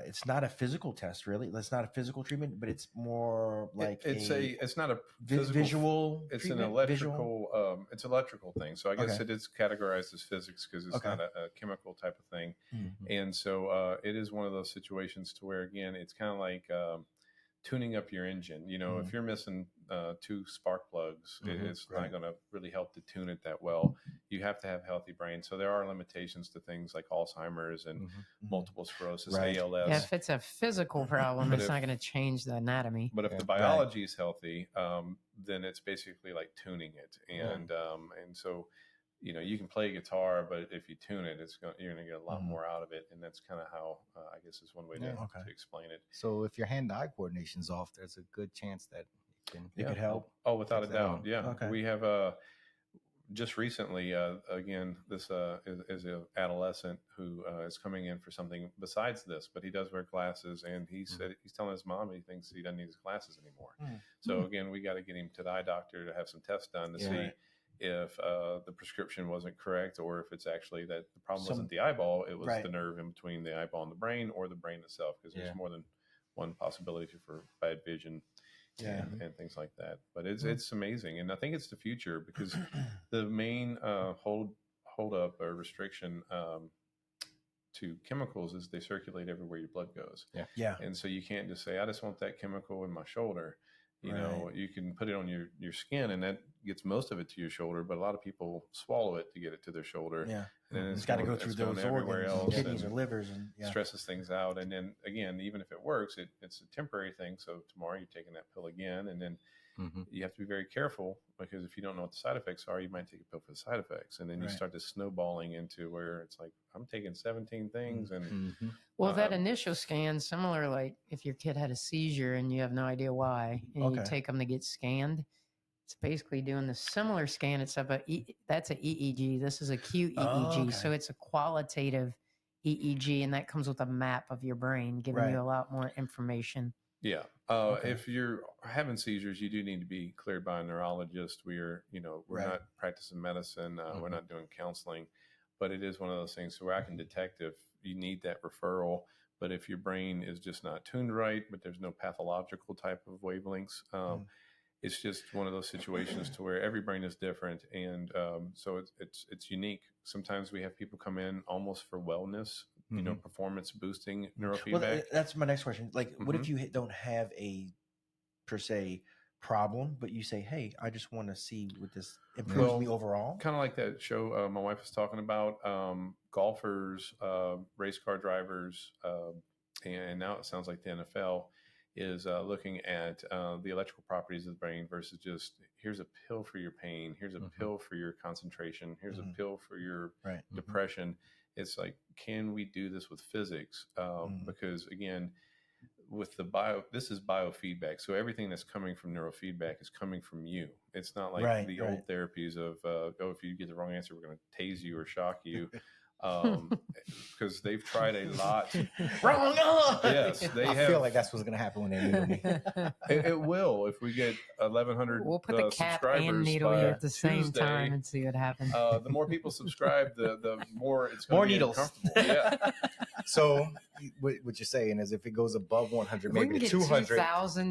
it's not a physical test, really. It's not a physical treatment, but it's more like it's not a physical, visual. It's treatment? an electrical. It's electrical thing. So I guess it is categorized as physics because it's not a chemical type of thing. And so it is one of those situations to where again it's kind of like tuning up your engine. If you're missing 2 spark plugs, it's not going to really help to tune it that well. You have to have healthy brain. So there are limitations to things like Alzheimer's and multiple sclerosis, ALS. Yeah, if it's a physical problem, it's not going to change the anatomy. But if the biology is healthy, then it's basically like tuning it. And so, you can play guitar, but if you tune it, you're going to get a lot more out of it. And that's kind of how, I guess is one way to explain it. So if your hand-eye coordination's off, there's a good chance that it could help. Oh, without a doubt. Yeah. Okay. We have just recently, again, this is an adolescent who is coming in for something besides this, but he does wear glasses, and he said he's telling his mom he thinks he doesn't need his glasses anymore. So again, we got to get him to the eye doctor to have some tests done to see if the prescription wasn't correct, or if it's actually that the problem wasn't the eyeball, it was the nerve in between the eyeball and the brain, or the brain itself, because there's more than one possibility for bad vision. And things like that. But it's amazing, and I think it's the future because the main hold up or restriction to chemicals is they circulate everywhere your blood goes. And so you can't just say I just want that chemical in my shoulder. You can put it on your skin, and that gets most of it to your shoulder, but a lot of people swallow it to get it to their shoulder. And then it's got to go through those everywhere organs, else, kidneys or livers, and stresses things out. And then again, even if it works, it's a temporary thing. So tomorrow you're taking that pill again, and then you have to be very careful, because if you don't know what the side effects are, you might take a pill for the side effects, and then you start this snowballing into where it's like I'm taking 17 things. And well, that initial scan, similar like if your kid had a seizure and you have no idea why, and you take them to get scanned. It's basically doing the similar scan. It's that's an EEG. This is a QEEG. So it's a qualitative EEG, and that comes with a map of your brain, giving you a lot more information. Yeah. If you're having seizures, you do need to be cleared by a neurologist. We're not practicing medicine. We're not doing counseling, but it is one of those things where I can detect if you need that referral. But if your brain is just not tuned right, but there's no pathological type of wavelengths, it's just one of those situations to where every brain is different. And so it's unique. Sometimes we have people come in almost for wellness, performance boosting neurofeedback. Well, that's my next question. Like, what if you don't have a per se problem, but you say, hey, I just want to see what this improves me overall. Kind of like that show my wife was talking about, golfers, race car drivers, and now it sounds like the NFL is looking at the electrical properties of the brain versus just here's a pill for your pain, here's a pill for your concentration, here's a pill for your depression. It's like, can we do this with physics? Because again, with the this is biofeedback. So everything that's coming from neurofeedback is coming from you. It's not like the old therapies of, if you get the wrong answer, we're going to tase you or shock you. Because they've tried a lot. Wrong. Yes, I feel like that's what's going to happen when they needle me. It will. If we get 1,100 we'll put the cap and needle you at the same time and see what happens. The more people subscribe, the more it's going to be needles. Comfortable. Yeah. So what you're saying is if it goes above 100, maybe to 200,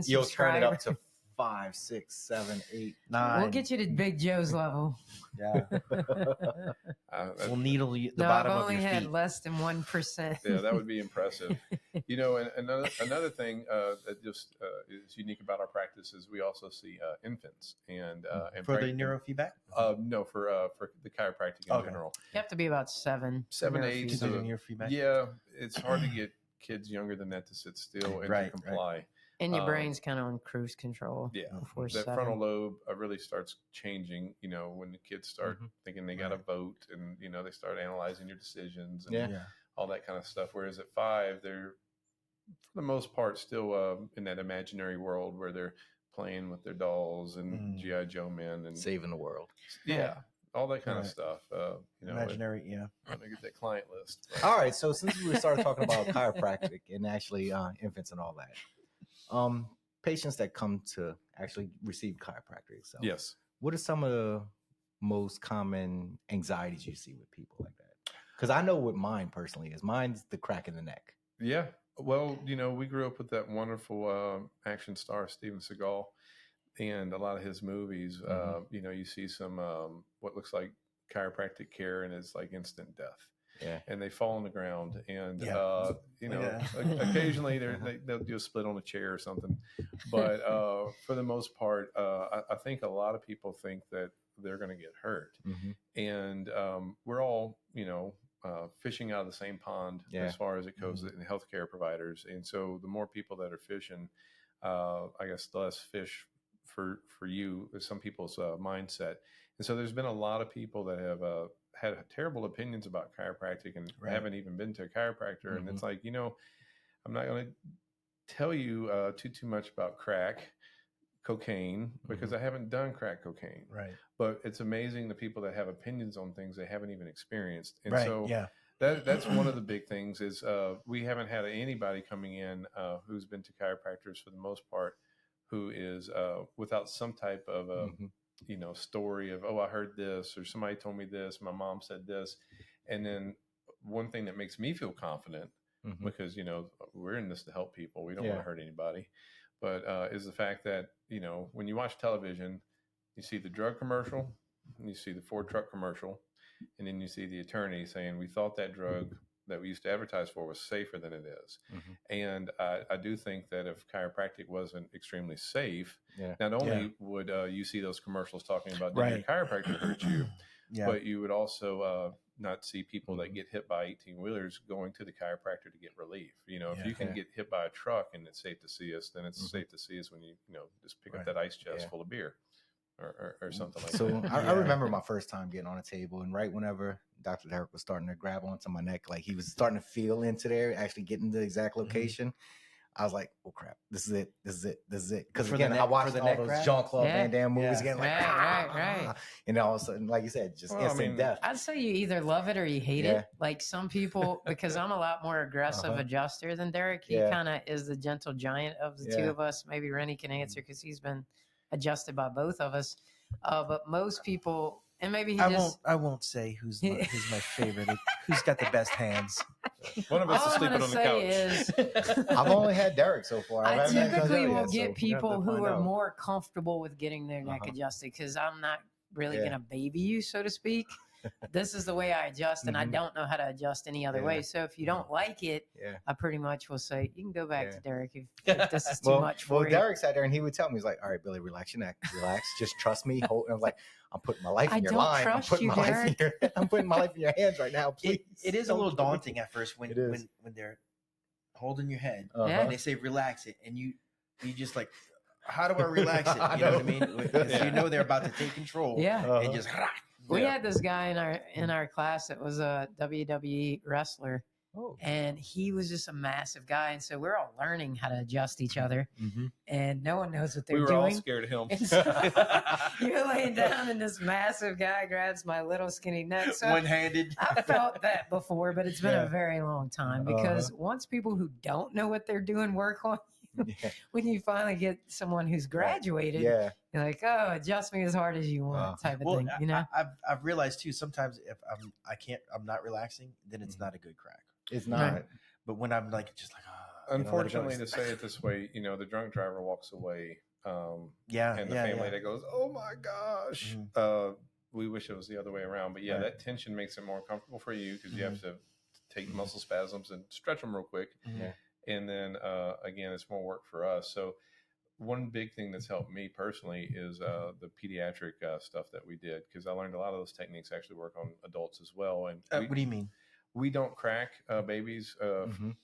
you'll turn it up to 5, 6, 7, 8, 9. We'll get you to Big Joe's level. Yeah. We'll needle you the bottom of your feet. I've only had less than 1%. Yeah, that would be impressive. And another thing that just is unique about our practice is we also see infants and for the neurofeedback. No, for the chiropractic in general. You have to be about 7 to 8 to do neurofeedback. Yeah, it's hard to get kids younger than that to sit still and to comply. Right. And your brain's kind of on cruise control. Yeah, before that 7. frontal lobe really starts changing. When the kids start thinking they got to vote, and they start analyzing your decisions and all that kind of stuff. Whereas at 5, they're for the most part still in that imaginary world where they're playing with their dolls and GI Joe men and saving the world. Yeah, all that kind of stuff. Imaginary. I'm gonna get that client list. But. All right, so since we started talking about chiropractic and actually infants and all that. Patients that come to actually receive chiropractic itself. Yes. What are some of the most common anxieties you see with people like that? Because I know what mine personally is. Mine's the crack in the neck. Yeah. Well, we grew up with that wonderful action star, Steven Seagal, and a lot of his movies. You see some what looks like chiropractic care, and it's like instant death. Yeah. And they fall on the ground, and occasionally they'll do a split on a chair or something. But for the most part, I think a lot of people think that they're going to get hurt, and we're all fishing out of the same pond as far as it goes in healthcare providers. And so the more people that are fishing, I guess the less fish for you is some people's mindset. And so there's been a lot of people that have had terrible opinions about chiropractic and haven't even been to a chiropractor. And it's like, I'm not going to tell you too much about crack cocaine because I haven't done crack cocaine. Right. But it's amazing the people that have opinions on things they haven't even experienced. And so that's one of the big things is we haven't had anybody coming in who's been to chiropractors for the most part who is without some type of story of, I heard this, or somebody told me this, my mom said this. And then one thing that makes me feel confident because, we're in this to help people. We don't want to hurt anybody, but is the fact that, when you watch television, you see the drug commercial, and you see the Ford truck commercial, and then you see the attorney saying, we thought that drug that we used to advertise for was safer than it is. And I do think that if chiropractic wasn't extremely safe, not only would you see those commercials talking about did your chiropractor hurt you, but you would also not see people that get hit by 18-wheelers going to the chiropractor to get relief. If you can get hit by a truck and it's safe to see us, then it's safe to see us when you just pick up that ice chest full of beer. Or something like that. So I remember my first time getting on a table, and right whenever Dr. Derek was starting to grab onto my neck, like he was starting to feel into there, actually getting the exact location. I was like, "Oh crap, this is it! Because again, I watched all those Jean-Claude Van Damme movies again, like right. And all of a sudden, like you said, just instant death. I'd say you either love it or you hate it. Like some people, because I'm a lot more aggressive adjuster than Derek. He kind of is the gentle giant of the two of us. Maybe Rennie can answer because he's been adjusted by both of us, but most people, and maybe I won't say who's my favorite. Who's got the best hands? One of us is sleeping on the couch. I've only had Derek so far. I typically will get people who are more comfortable with getting their neck adjusted because I'm not really going to baby you, so to speak. this is the way I adjust, and I don't know how to adjust any other way. So if you don't like it, I pretty much will say, you can go back to Derek if this is too much for you. Well, Derek sat there and he would tell me, he's like, all right, Billy, relax your neck. Relax. Just trust me. And I was like, I'm putting my life in your line. I'm putting my life in your hands right now, please. It is a little daunting at first when they're holding your head and they say relax it, and you just like, how do I relax it? You know what I mean? Because you know they're about to take control. And just. We had this guy in our class that was a WWE wrestler. And he was just a massive guy. And so we're all learning how to adjust each other. And no one knows what they're doing. We were all scared of him. So you're laying down and this massive guy grabs my little skinny neck. So one-handed. I felt that before, but it's been a very long time because once people who don't know what they're doing work on you, when you finally get someone who's graduated, you're like, oh, adjust me as hard as you want type of thing. You know, I've realized too, sometimes if I'm not relaxing, then it's not a good crack. It's not. Right. But when I'm like, just like, unfortunately, to say it this way, the drunk driver walks away. And the family that goes, oh my gosh, we wish it was the other way around. But that tension makes it more comfortable for you because you have to take muscle spasms and stretch them real quick. And then again, it's more work for us. So one big thing that's helped me personally is the pediatric stuff that we did, because I learned a lot of those techniques actually work on adults as well. And what do you mean? We don't crack babies. The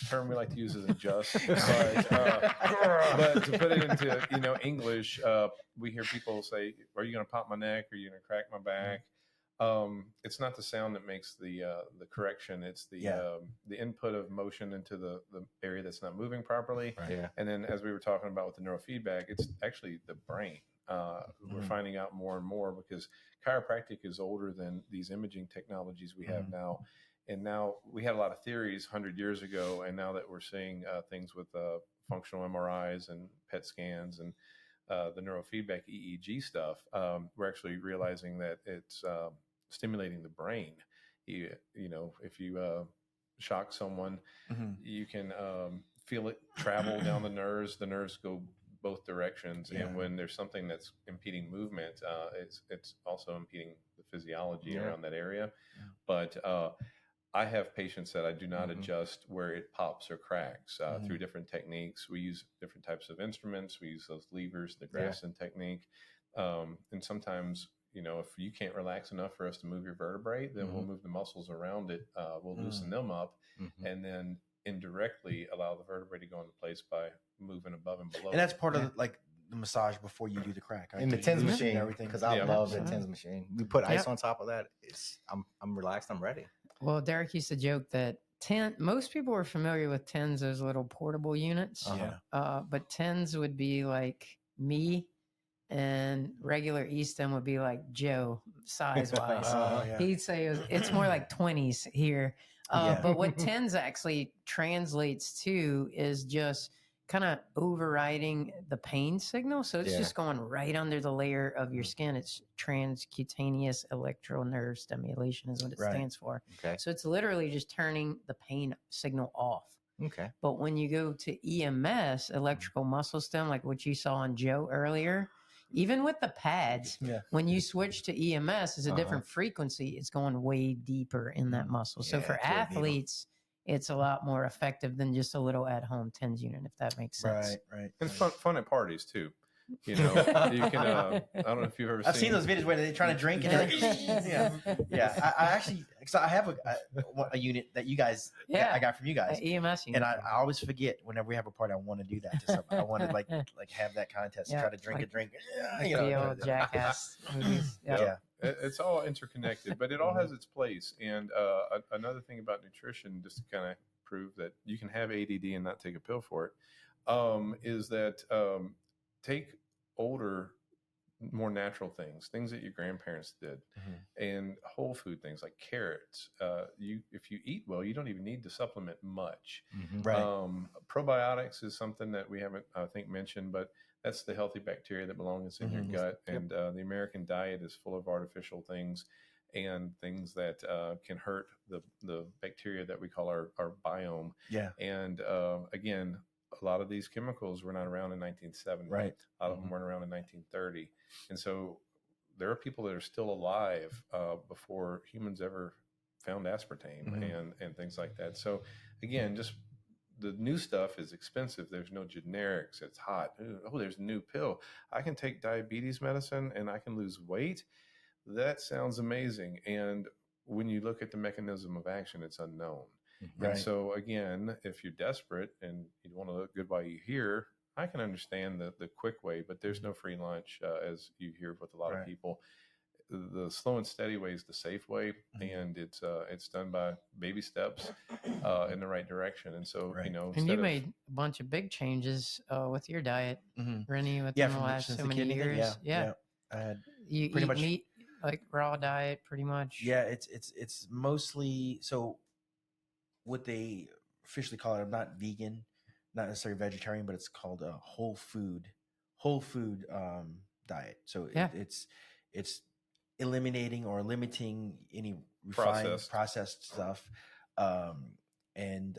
term we like to use is adjust. But to put it into English, we hear people say, "Are you going to pop my neck? Are you going to crack my back?" It's not the sound that makes the correction. It's the input of motion into the area that's not moving properly. And then, as we were talking about with the neurofeedback, it's actually the brain. We're finding out more and more because chiropractic is older than these imaging technologies we have now. And now we had a lot of theories 100 years ago, and now that we're seeing things with functional MRIs and PET scans and the neurofeedback EEG stuff, we're actually realizing that it's stimulating the brain. If you shock someone, you can feel it travel down the nerves. The nerves go both directions, and when there's something that's impeding movement, it's also impeding the physiology around that area. But I have patients that I do not adjust where it pops or cracks through different techniques. We use different types of instruments. We use those levers, the Grasson technique, and sometimes if you can't relax enough for us to move your vertebrae, then we'll move the muscles around it. We'll loosen them up, and then indirectly allow the vertebrae to go into place by moving above and below. And that's part of the massage before you do the crack. In the TENS machine, everything, because I love the TENS machine. We put ice on top of that. I'm relaxed. I'm ready. Well, Derek used to joke that most people are familiar with TENS as little portable units. But TENS would be like me, and regular Easton would be like Joe size wise. He'd say it's more like 20s here. But what TENS actually translates to is just kind of overriding the pain signal. So it's just going right under the layer of your skin. It's transcutaneous electrical nerve stimulation is what it stands for. So it's literally just turning the pain signal off. But when you go to EMS, electrical muscle stim, like what you saw on Joe earlier, even with the pads, when you switch to EMS, it's a different frequency. It's going way deeper in that muscle. So for athletes, it's a lot more effective than just a little at-home TENS unit, if that makes sense. Right. And fun at parties too. You can. I don't know if you've ever. I've seen those videos where they're trying to drink and I actually, because I have a unit that you guys, I got from you guys, EMS unit, and I always forget whenever we have a party. I want to do that to somebody. I want to like have that contest, try to drink a drink. The old jackass movies. It's all interconnected, but it all has its place. And another thing about nutrition, just to kind of prove that you can have ADD and not take a pill for it, is that take older, more natural things that your grandparents did, and whole food things like carrots. If you eat well, you don't even need to supplement much. Probiotics is something that we haven't, I think, mentioned, but that's the healthy bacteria that belongs in your gut. And the American diet is full of artificial things and things that can hurt the bacteria that we call our biome. And again, a lot of these chemicals were not around in 1970. A lot of them weren't around in 1930. And so there are people that are still alive before humans ever found aspartame and things like that. So again, just the new stuff is expensive. There's no generics. It's hot. Oh, there's a new pill. I can take diabetes medicine and I can lose weight. That sounds amazing. And when you look at the mechanism of action, it's unknown. And so again, if you're desperate and you want to look good while you're here, I can understand the quick way, but there's no free lunch, as you hear with a lot of people. The slow and steady way is the safe way, and it's done by baby steps in the right direction. And so, you know, and you made a bunch of big changes with your diet, Rennie, within the last so many years. I had you pretty eat much meat, like raw diet, pretty much. Yeah, it's mostly so. What they officially call it, I'm not vegan, not necessarily vegetarian, but it's called a whole food diet. So it's eliminating or limiting any refined processed stuff, and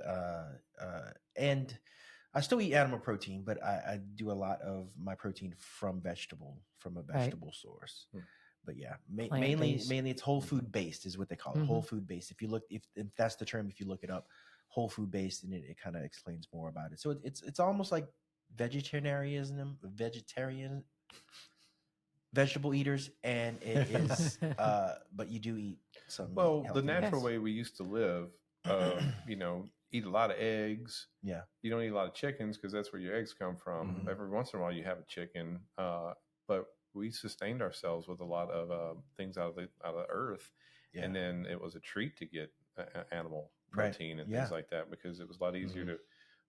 I still eat animal protein, but I do a lot of my protein from a vegetable source. But yeah, mainly it's whole food based is what they call it. Whole food based. If that's the term, if you look it up, whole food based, and it kind of explains more about it. So it's almost like vegetarian, vegetable eaters, and it is, but you do eat some. Well, the natural way we used to live, you know, eat a lot of eggs. Yeah, you don't eat a lot of chickens because that's where your eggs come from. Every once in a while, you have a chicken, but we sustained ourselves with a lot of things out of the earth, and then it was a treat to get animal protein and things like that, because it was a lot easier to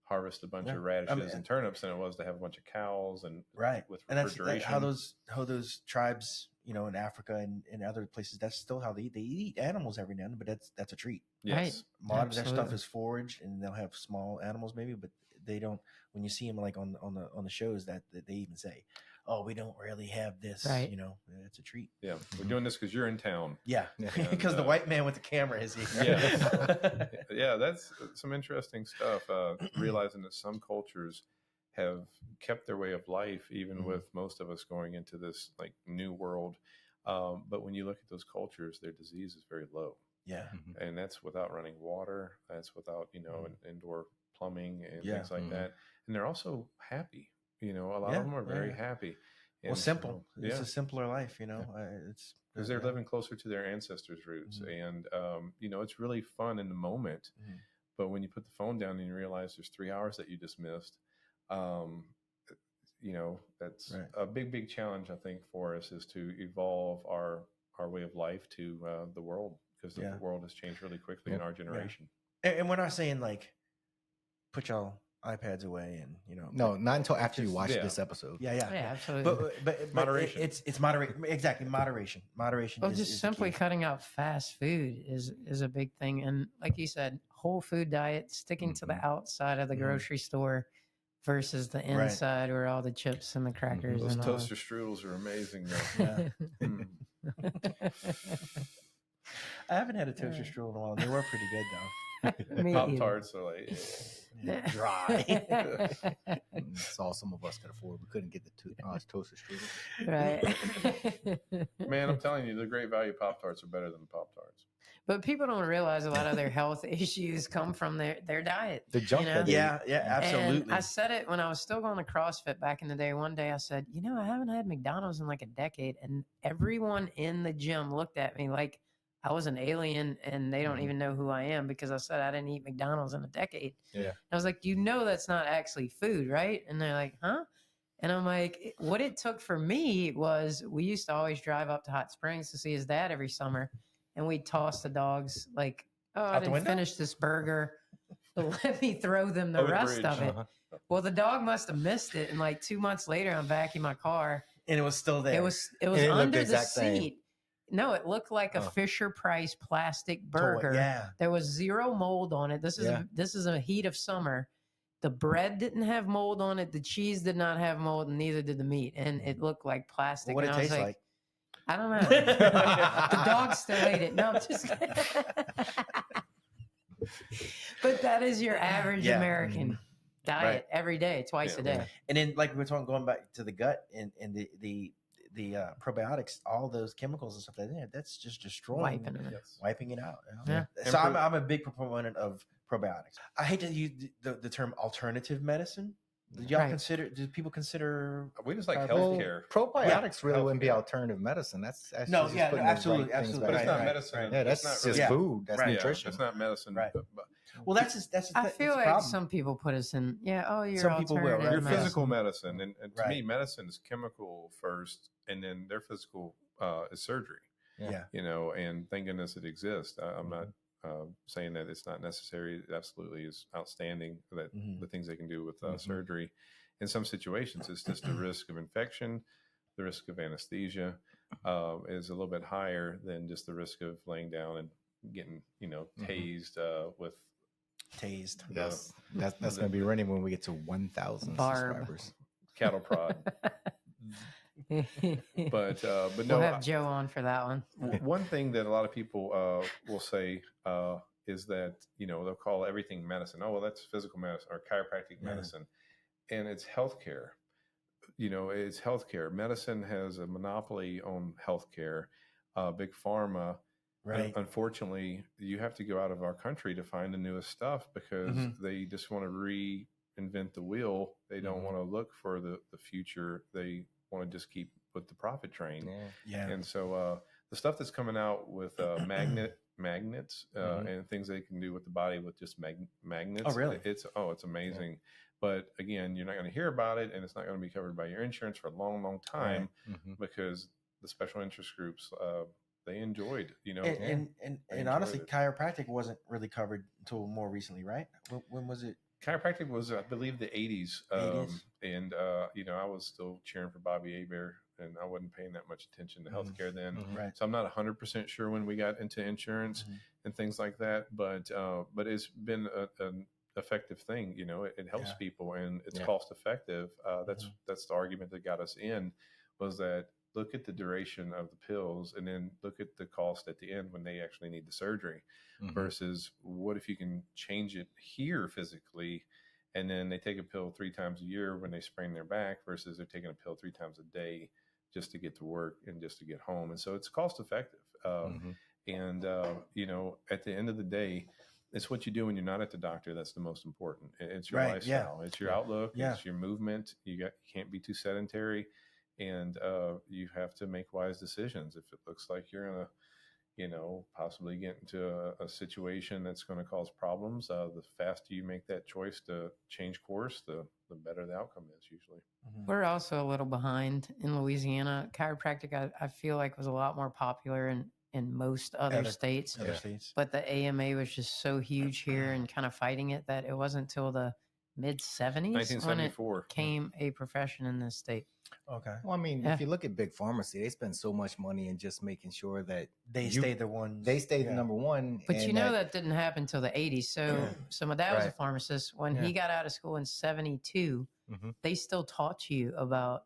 harvest a bunch of radishes and turnips than it was to have a bunch of cows and with refrigeration. And that's how those tribes, you know, in Africa and in other places, that's still how they eat animals every now and then, but that's a treat. Yes, a lot of their stuff is foraged, and they'll have small animals maybe, but they don't. When you see them like on the shows, that they even say, oh, we don't really have this, you know, it's a treat. Yeah, we're doing this because you're in town. Yeah, because the white man with the camera is here. Yeah, yeah, that's some interesting stuff. Realizing that some cultures have kept their way of life, even with most of us going into this like new world. But when you look at those cultures, their disease is very low. Yeah, and that's without running water. That's without, you know, indoor plumbing and things like that. And they're also happy. You know, a lot of them are very happy. And well, simple. So, it's a simpler life, you know. It's because they're living closer to their ancestors' roots, and you know, it's really fun in the moment. But when you put the phone down and you realize there's 3 hours that you just missed, you know, that's a big challenge, I think, for us, is to evolve our way of life to the world, because the world has changed really quickly in our generation. And we're not saying like put y'all iPads away, and you know, no, not until after you watch this episode. Yeah, absolutely. But moderation. It's moderation. Exactly, moderation. Well, just simply cutting out fast food is a big thing, and like you said, whole food diet, sticking to the outside of the grocery store versus the inside where all the chips and the crackers. Those and toaster strudels are amazing, though. I haven't had a toaster strudel in a while. They were pretty good though. Pop-Tarts are like dry. That's all some of us could afford. We couldn't get the toaster strudel. Right. Man, I'm telling you, the Great Value Pop-Tarts are better than the Pop-Tarts. But people don't realize a lot of their health issues come from their diet. The junk. You know? Yeah, absolutely. And I said it when I was still going to CrossFit back in the day. One day I said, you know, I haven't had McDonald's in like a decade. And everyone in the gym looked at me like I was an alien and they don't even know who I am, because I said I didn't eat McDonald's in a decade. Yeah. I was like, you know, that's not actually food, right? And they're like, huh? And I'm like, what it took for me was, we used to always drive up to Hot Springs to see his dad every summer. And we'd toss the dogs like, oh, I didn't finish this burger. But let me throw them the rest of it. Well, the dog must have missed it. And like 2 months later, I'm back in my car. And it was still there. It was under the seat. No, it looked like a Fisher Price plastic burger. Yeah. There was zero mold on it. This is a heat of summer. The bread didn't have mold on it. The cheese did not have mold, and neither did the meat. And it looked like plastic. What did it taste like? I don't know. The dog still ate it. No, I'm just kidding. But that is your average American diet every day, twice a day. And then, like we were talking, going back to the gut and the probiotics, all those chemicals and stuff like that, that's just destroying, wiping it out. Yeah. So I'm a big proponent of probiotics. I hate to use the term alternative medicine. Do y'all consider? Do people consider? We just like healthcare. Probiotics really wouldn't be alternative medicine. That's absolutely. But it's not medicine. Yeah, that's not just food. That's nutrition. It's not medicine. Right. Well, that's. I feel like some people put us in. Yeah. Oh, you're some people will. Right? Your physical medicine, and to me, medicine is chemical first, and then their physical is surgery. Yeah. You know, and thank goodness it exists. I'm not saying that it's not necessary. It absolutely is outstanding that the things they can do with surgery. In some situations, it's just the risk of infection, the risk of anesthesia is a little bit higher than just the risk of laying down and getting, tased with. Tased. Yes, that's going to be running when we get to 1,000 subscribers. Cattle prod. but no, we'll have Joe on for that one. One thing that a lot of people will say is that they'll call everything medicine. Oh, well, that's physical medicine or chiropractic medicine, and it's healthcare. It's healthcare. Medicine has a monopoly on healthcare. Big pharma. Right. Unfortunately, you have to go out of our country to find the newest stuff because they just want to reinvent the wheel. They don't want to look for the future. They want to just keep with the profit train. Yeah. And so the stuff that's coming out with magnets and things they can do with the body with just magnets. Oh, really? It's amazing. Yeah. But again, you're not going to hear about it, and it's not going to be covered by your insurance for a long, long time because the special interest groups they enjoyed, and honestly, chiropractic wasn't really covered until more recently, right? When was it? Chiropractic was, I believe, the 80s. And, I was still cheering for Bobby Hebert, and I wasn't paying that much attention to healthcare then. Right. So I'm not 100% sure when we got into insurance and things like that. But it's been an effective thing. It helps people, and it's cost effective. That's the argument that got us in, was that look at the duration of the pills and then look at the cost at the end when they actually need the surgery versus what if you can change it here physically and then they take a pill 3 times a year when they sprain their back versus they're taking a pill 3 times a day just to get to work and just to get home. And so it's cost effective. And at the end of the day, it's what you do when you're not at the doctor that's the most important. It's your lifestyle. It's your outlook. It's your movement. You can't be too sedentary. And you have to make wise decisions. If it looks like you're going to, possibly get into a situation that's going to cause problems, the faster you make that choice to change course, the better the outcome is usually. We're also a little behind in Louisiana. Chiropractic, I feel like, was a lot more popular in most other states. But the AMA was just so huge here and kind of fighting it that it wasn't until the mid-70s when it became a profession in this state. Okay. Well, I mean, if you look at big pharmacy, they spend so much money in just making sure that they stay the ones. They stay the number one. But that didn't happen until the 80s. So my dad was a pharmacist. When he got out of school in 72, they still taught you about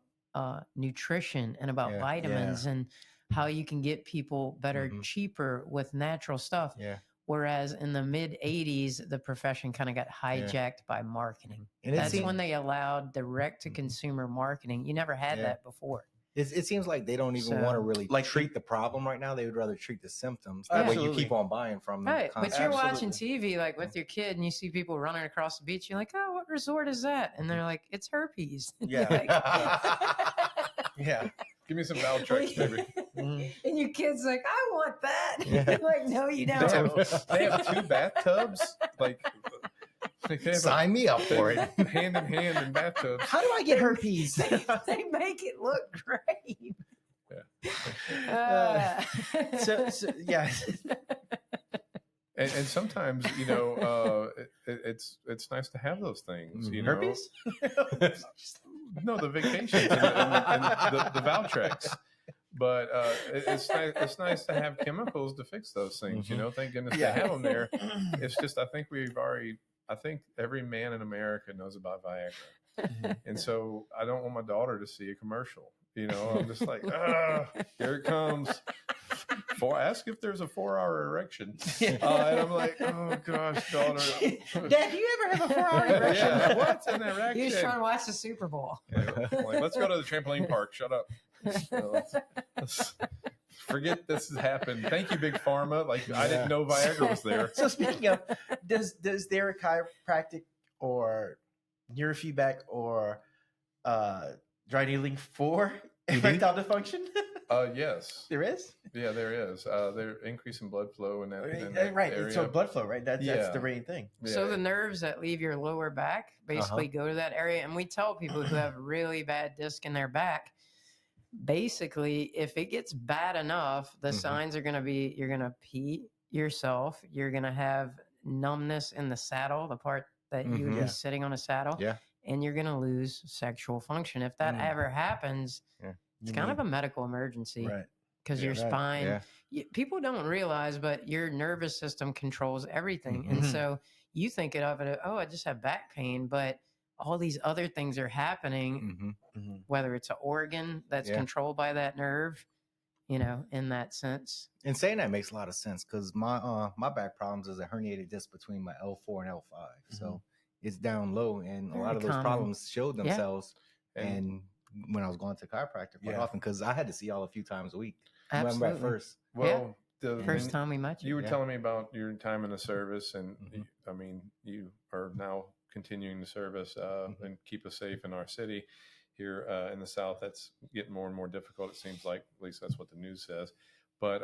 nutrition and about vitamins and how you can get people better, cheaper with natural stuff. Yeah. Whereas in the mid 80s, the profession kind of got hijacked by marketing. And that's when they allowed direct to consumer marketing. You never had that before. It seems like they don't even want to really treat the problem right now. They would rather treat the symptoms. That way you keep on buying from them. Right. But you're watching TV like with your kid and you see people running across the beach. You're like, oh, what resort is that? And they're like, it's herpes. Yeah. Give me some Valtrex, baby. And your kid's like, I want that. You're like, no, you don't. They have 2 bathtubs. Sign me up for it. Hand in hand in bathtubs. How do I get herpes? They make it look great. And sometimes, it's nice to have those things. Herpes? No, the vacations and the Valtrex. But it's nice to have chemicals to fix those things. Thank goodness they have them there. It's just I think every man in America knows about Viagra, and so I don't want my daughter to see a commercial. I'm just like, here it comes. Ask if there's a 4-hour erection. And I'm like, oh gosh, daughter. Dad, do you ever have a 4-hour erection? What's an erection? He was trying to watch the Super Bowl. Let's go to the trampoline park. Shut up. let's forget this has happened. Thank you, Big Pharma. Like I didn't know Viagra was there. So speaking of, does there a chiropractic or neurofeedback or dry needling for erectile dysfunction? Yes, there is. Yeah, there is. They're increasing blood flow in that, right. area. So blood flow, right? That's the main thing. Yeah. So the nerves that leave your lower back basically go to that area. And we tell people who have really bad disc in their back, basically, if it gets bad enough, the signs are going to be, you're going to pee yourself. You're going to have numbness in the saddle, the part that you would be sitting on a saddle. Yeah. And you're going to lose sexual function. If that ever happens, it's kind of a medical emergency. Right. Because your spine, people don't realize, but your nervous system controls everything. And so you think of it, oh, I just have back pain, but all these other things are happening, whether it's an organ that's controlled by that nerve, you know, in that sense. And saying that makes a lot of sense because my back problems is a herniated disc between my L4 and L5. So it's down low, and a lot of those problems showed themselves. And when I was going to chiropractor quite often, because I had to see y'all a few times a week. Absolutely. Remember at first? Well, first time we met you. You were telling me about your time in the service, and I mean, you are now continuing the service and keep us safe in our city here in the South. That's getting more and more difficult. It seems like, at least that's what the news says. But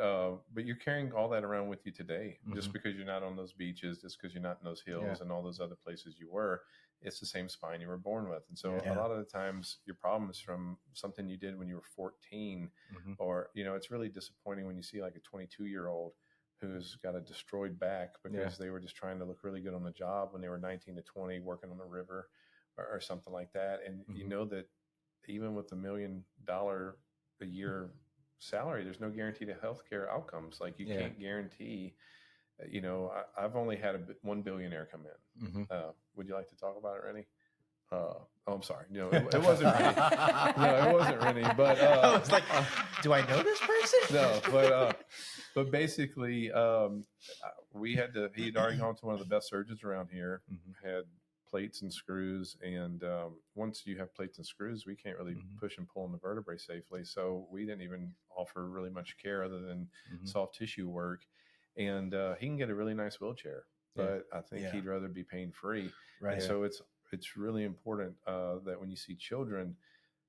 you're carrying all that around with you today, just because you're not on those beaches, just because you're not in those hills and all those other places you were. It's the same spine you were born with. And so a lot of the times your problem is from something you did when you were 14 or, you know, it's really disappointing when you see like a 22-year-old who's got a destroyed back because they were just trying to look really good on the job when they were 19 to 20 working on the river or something like that. And you know that even with $1 million a year salary, there's no guarantee to healthcare outcomes. Like you can't guarantee. You know, I've only had one billionaire come in. Would you like to talk about it, Rennie? Oh, I'm sorry. No, it wasn't Rennie. No, it wasn't Rennie. But I was like, do I know this person? No, but basically, he'd already gone to one of the best surgeons around here. Had plates and screws, and once you have plates and screws, we can't really push and pull on the vertebrae safely. So we didn't even offer really much care other than soft tissue work. And he can get a really nice wheelchair, but I think he'd rather be pain free. Right. And so it's really important that when you see children,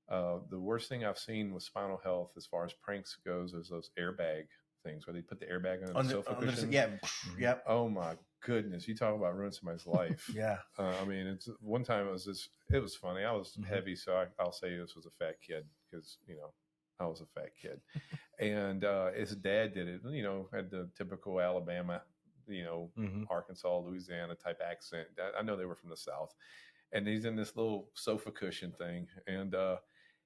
the worst thing I've seen with spinal health as far as pranks goes is those airbag things where they put the airbag on the sofa cushion. Yep. Oh my goodness! You talk about ruining somebody's life. I mean, it's one time it was funny. I was heavy, so I'll say this was a fat kid because you know. I was a fat kid, and his dad did it. You know, had the typical Alabama, you know, Arkansas, Louisiana type accent. I know they were from the South, and he's in this little sofa cushion thing, and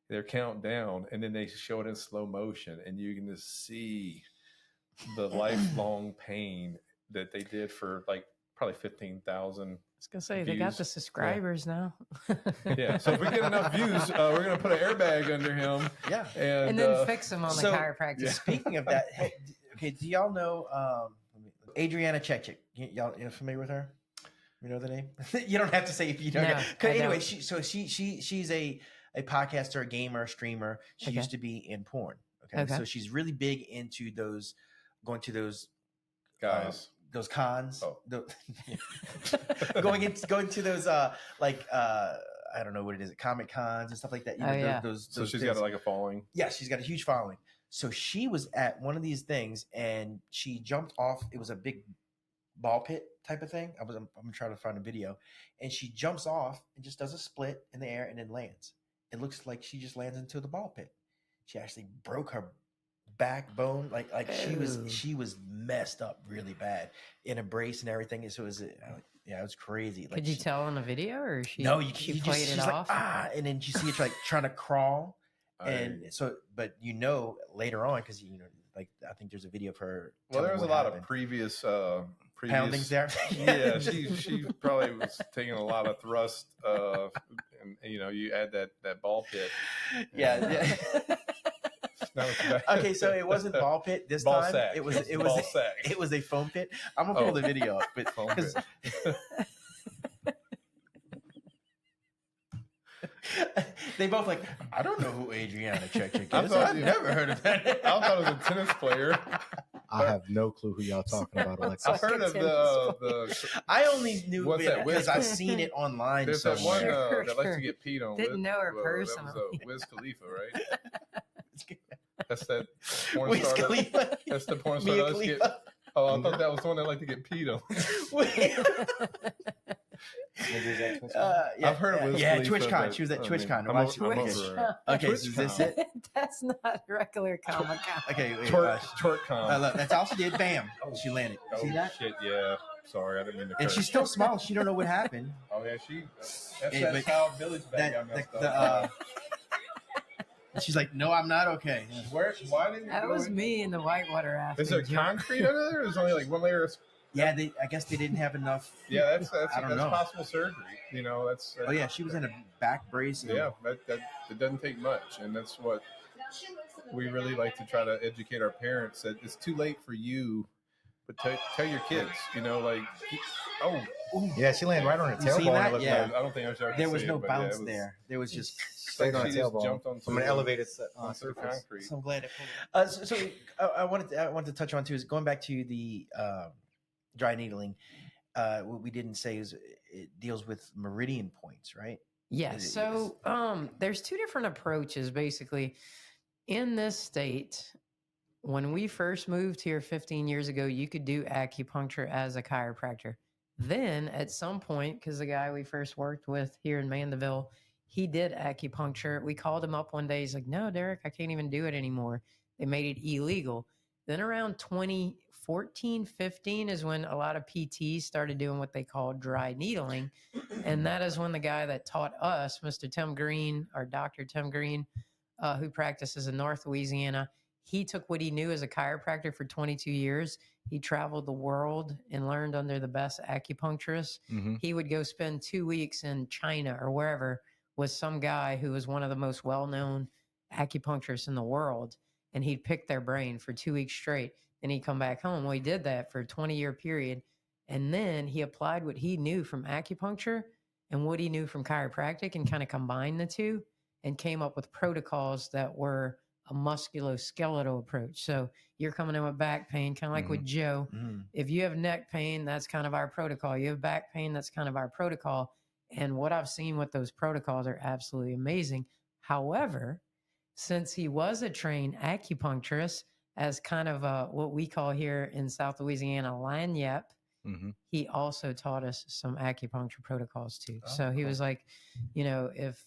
they're counting down, and then they show it in slow motion, and you can just see the lifelong pain that they did for like probably 15,000. I was gonna say they got the subscribers now. So if we get enough views, we're gonna put an airbag under him. And then fix him on the chiropractor. Speaking of that, okay, do y'all know Adriana Chechik? Y'all familiar with her? You know the name? You don't have to say if you don't. No, anyway, she's a podcaster, a gamer, a streamer. She used to be in porn. Okay, so she's really big into going to those guys. Those cons, going to those I don't know what it is, Comic Cons and stuff like that. You know, those so she's things. got like a following. Yeah, she's got a huge following. So she was at one of these things and she jumped off. It was a big ball pit type of thing. I'm trying to find a video, and she jumps off and just does a split in the air and then lands. It looks like she just lands into the ball pit. She actually broke her backbone, like she was messed up really bad in a brace and everything. So it was crazy. Like, could you tell in the video, or she played it off? Like, and then you see it like trying to crawl, and so, but later on, because like I think there's a video of her. Well, there was a lot of previous poundings there. Yeah, she probably was taking a lot of thrust, and you add that ball pit. Yeah. Okay, so it wasn't ball pit this ball time. Sack. It was sack. It was a foam pit. I'm gonna pull the video up, but foam pit. They both like, I don't know who Adriana Chechik I is. thought I've you- never heard of that. I thought it was a tennis player. I have no clue who y'all talking about, Alexa. I've heard of the I only knew What's that, because Wiz? I've seen it online there's that one somewhere. that likes to get peed on. Didn't know her That was personally. Wiz Khalifa, right? That's that porn Wiz star. Khalifa. That's the porn star Mia that likes to get. Khalifa. Oh, I thought that was the one that liked to get peed on. Yeah, I've heard of Wiz yeah, Khalifa, TwitchCon. but, She was at I TwitchCon. mean, Watch- I'm okay. over her. Okay, so is this it? That's not regular Comic Con. Okay, wait, TwerkCon. look, that's all she did. Bam, she landed. Oh, See that? shit, yeah. Sorry, I didn't mean to And curse. she's still smiling. She don't know what happened. Oh, yeah, she... That's Hey, that but South Village bag I That messed the, up. she's like, no, I'm not okay. Why didn't you That go was in? me in the whitewater after. Is there concrete under there? There's only like one layer of... Yeah, I guess they didn't have enough. Yeah, that's I don't know. possible surgery. You know, that's... Oh yeah, she was in a back brace. And, Yeah, that it doesn't take much, and that's what we really like to try to educate our parents that it's too late for you, but tell your kids, you know, like, oh, Yeah, she landed right on her You seen tailbone. that? It looked Yeah. like I don't think I was ever. there was no bounce there. There was just. stayed on her she just tailbone jumped onto from an the- elevated onto the surface. concrete. So I'm glad it pulled. I wanted to touch on too is going back to the dry needling. What we didn't say is it deals with meridian points, right? Yeah. Is it- So there's two different approaches basically in this state. When we first moved here 15 years ago, you could do acupuncture as a chiropractor. Then at some point, because the guy we first worked with here in Mandeville, he did acupuncture. We called him up one day. He's like, no, Derek, I can't even do it anymore. They made it illegal. Then around 2014, 15 is when a lot of PTs started doing what they call dry needling. And that is when the guy that taught us, Mr. Tim Green, or Dr. Tim Green, who practices in North Louisiana, he took what he knew as a chiropractor for 22 years. He traveled the world and learned under the best acupuncturists. Mm-hmm. He would go spend 2 weeks in China or wherever with some guy who was one of the most well-known acupuncturists in the world. And he'd pick their brain for 2 weeks straight. Then he'd come back home. Well, he did that for a 20-year period. And then he applied what he knew from acupuncture and what he knew from chiropractic and kind of combined the two and came up with protocols that were a musculoskeletal approach. So you're coming in with back pain, kind of like with Joe. Mhm. If you have neck pain, that's kind of our protocol. You have back pain, that's kind of our protocol. And what I've seen with those protocols are absolutely amazing. However, since he was a trained acupuncturist as kind of what we call here in South Louisiana, lanyap, Mm-hmm. he also taught us some acupuncture protocols too. Oh, So he cool. was like, you know, if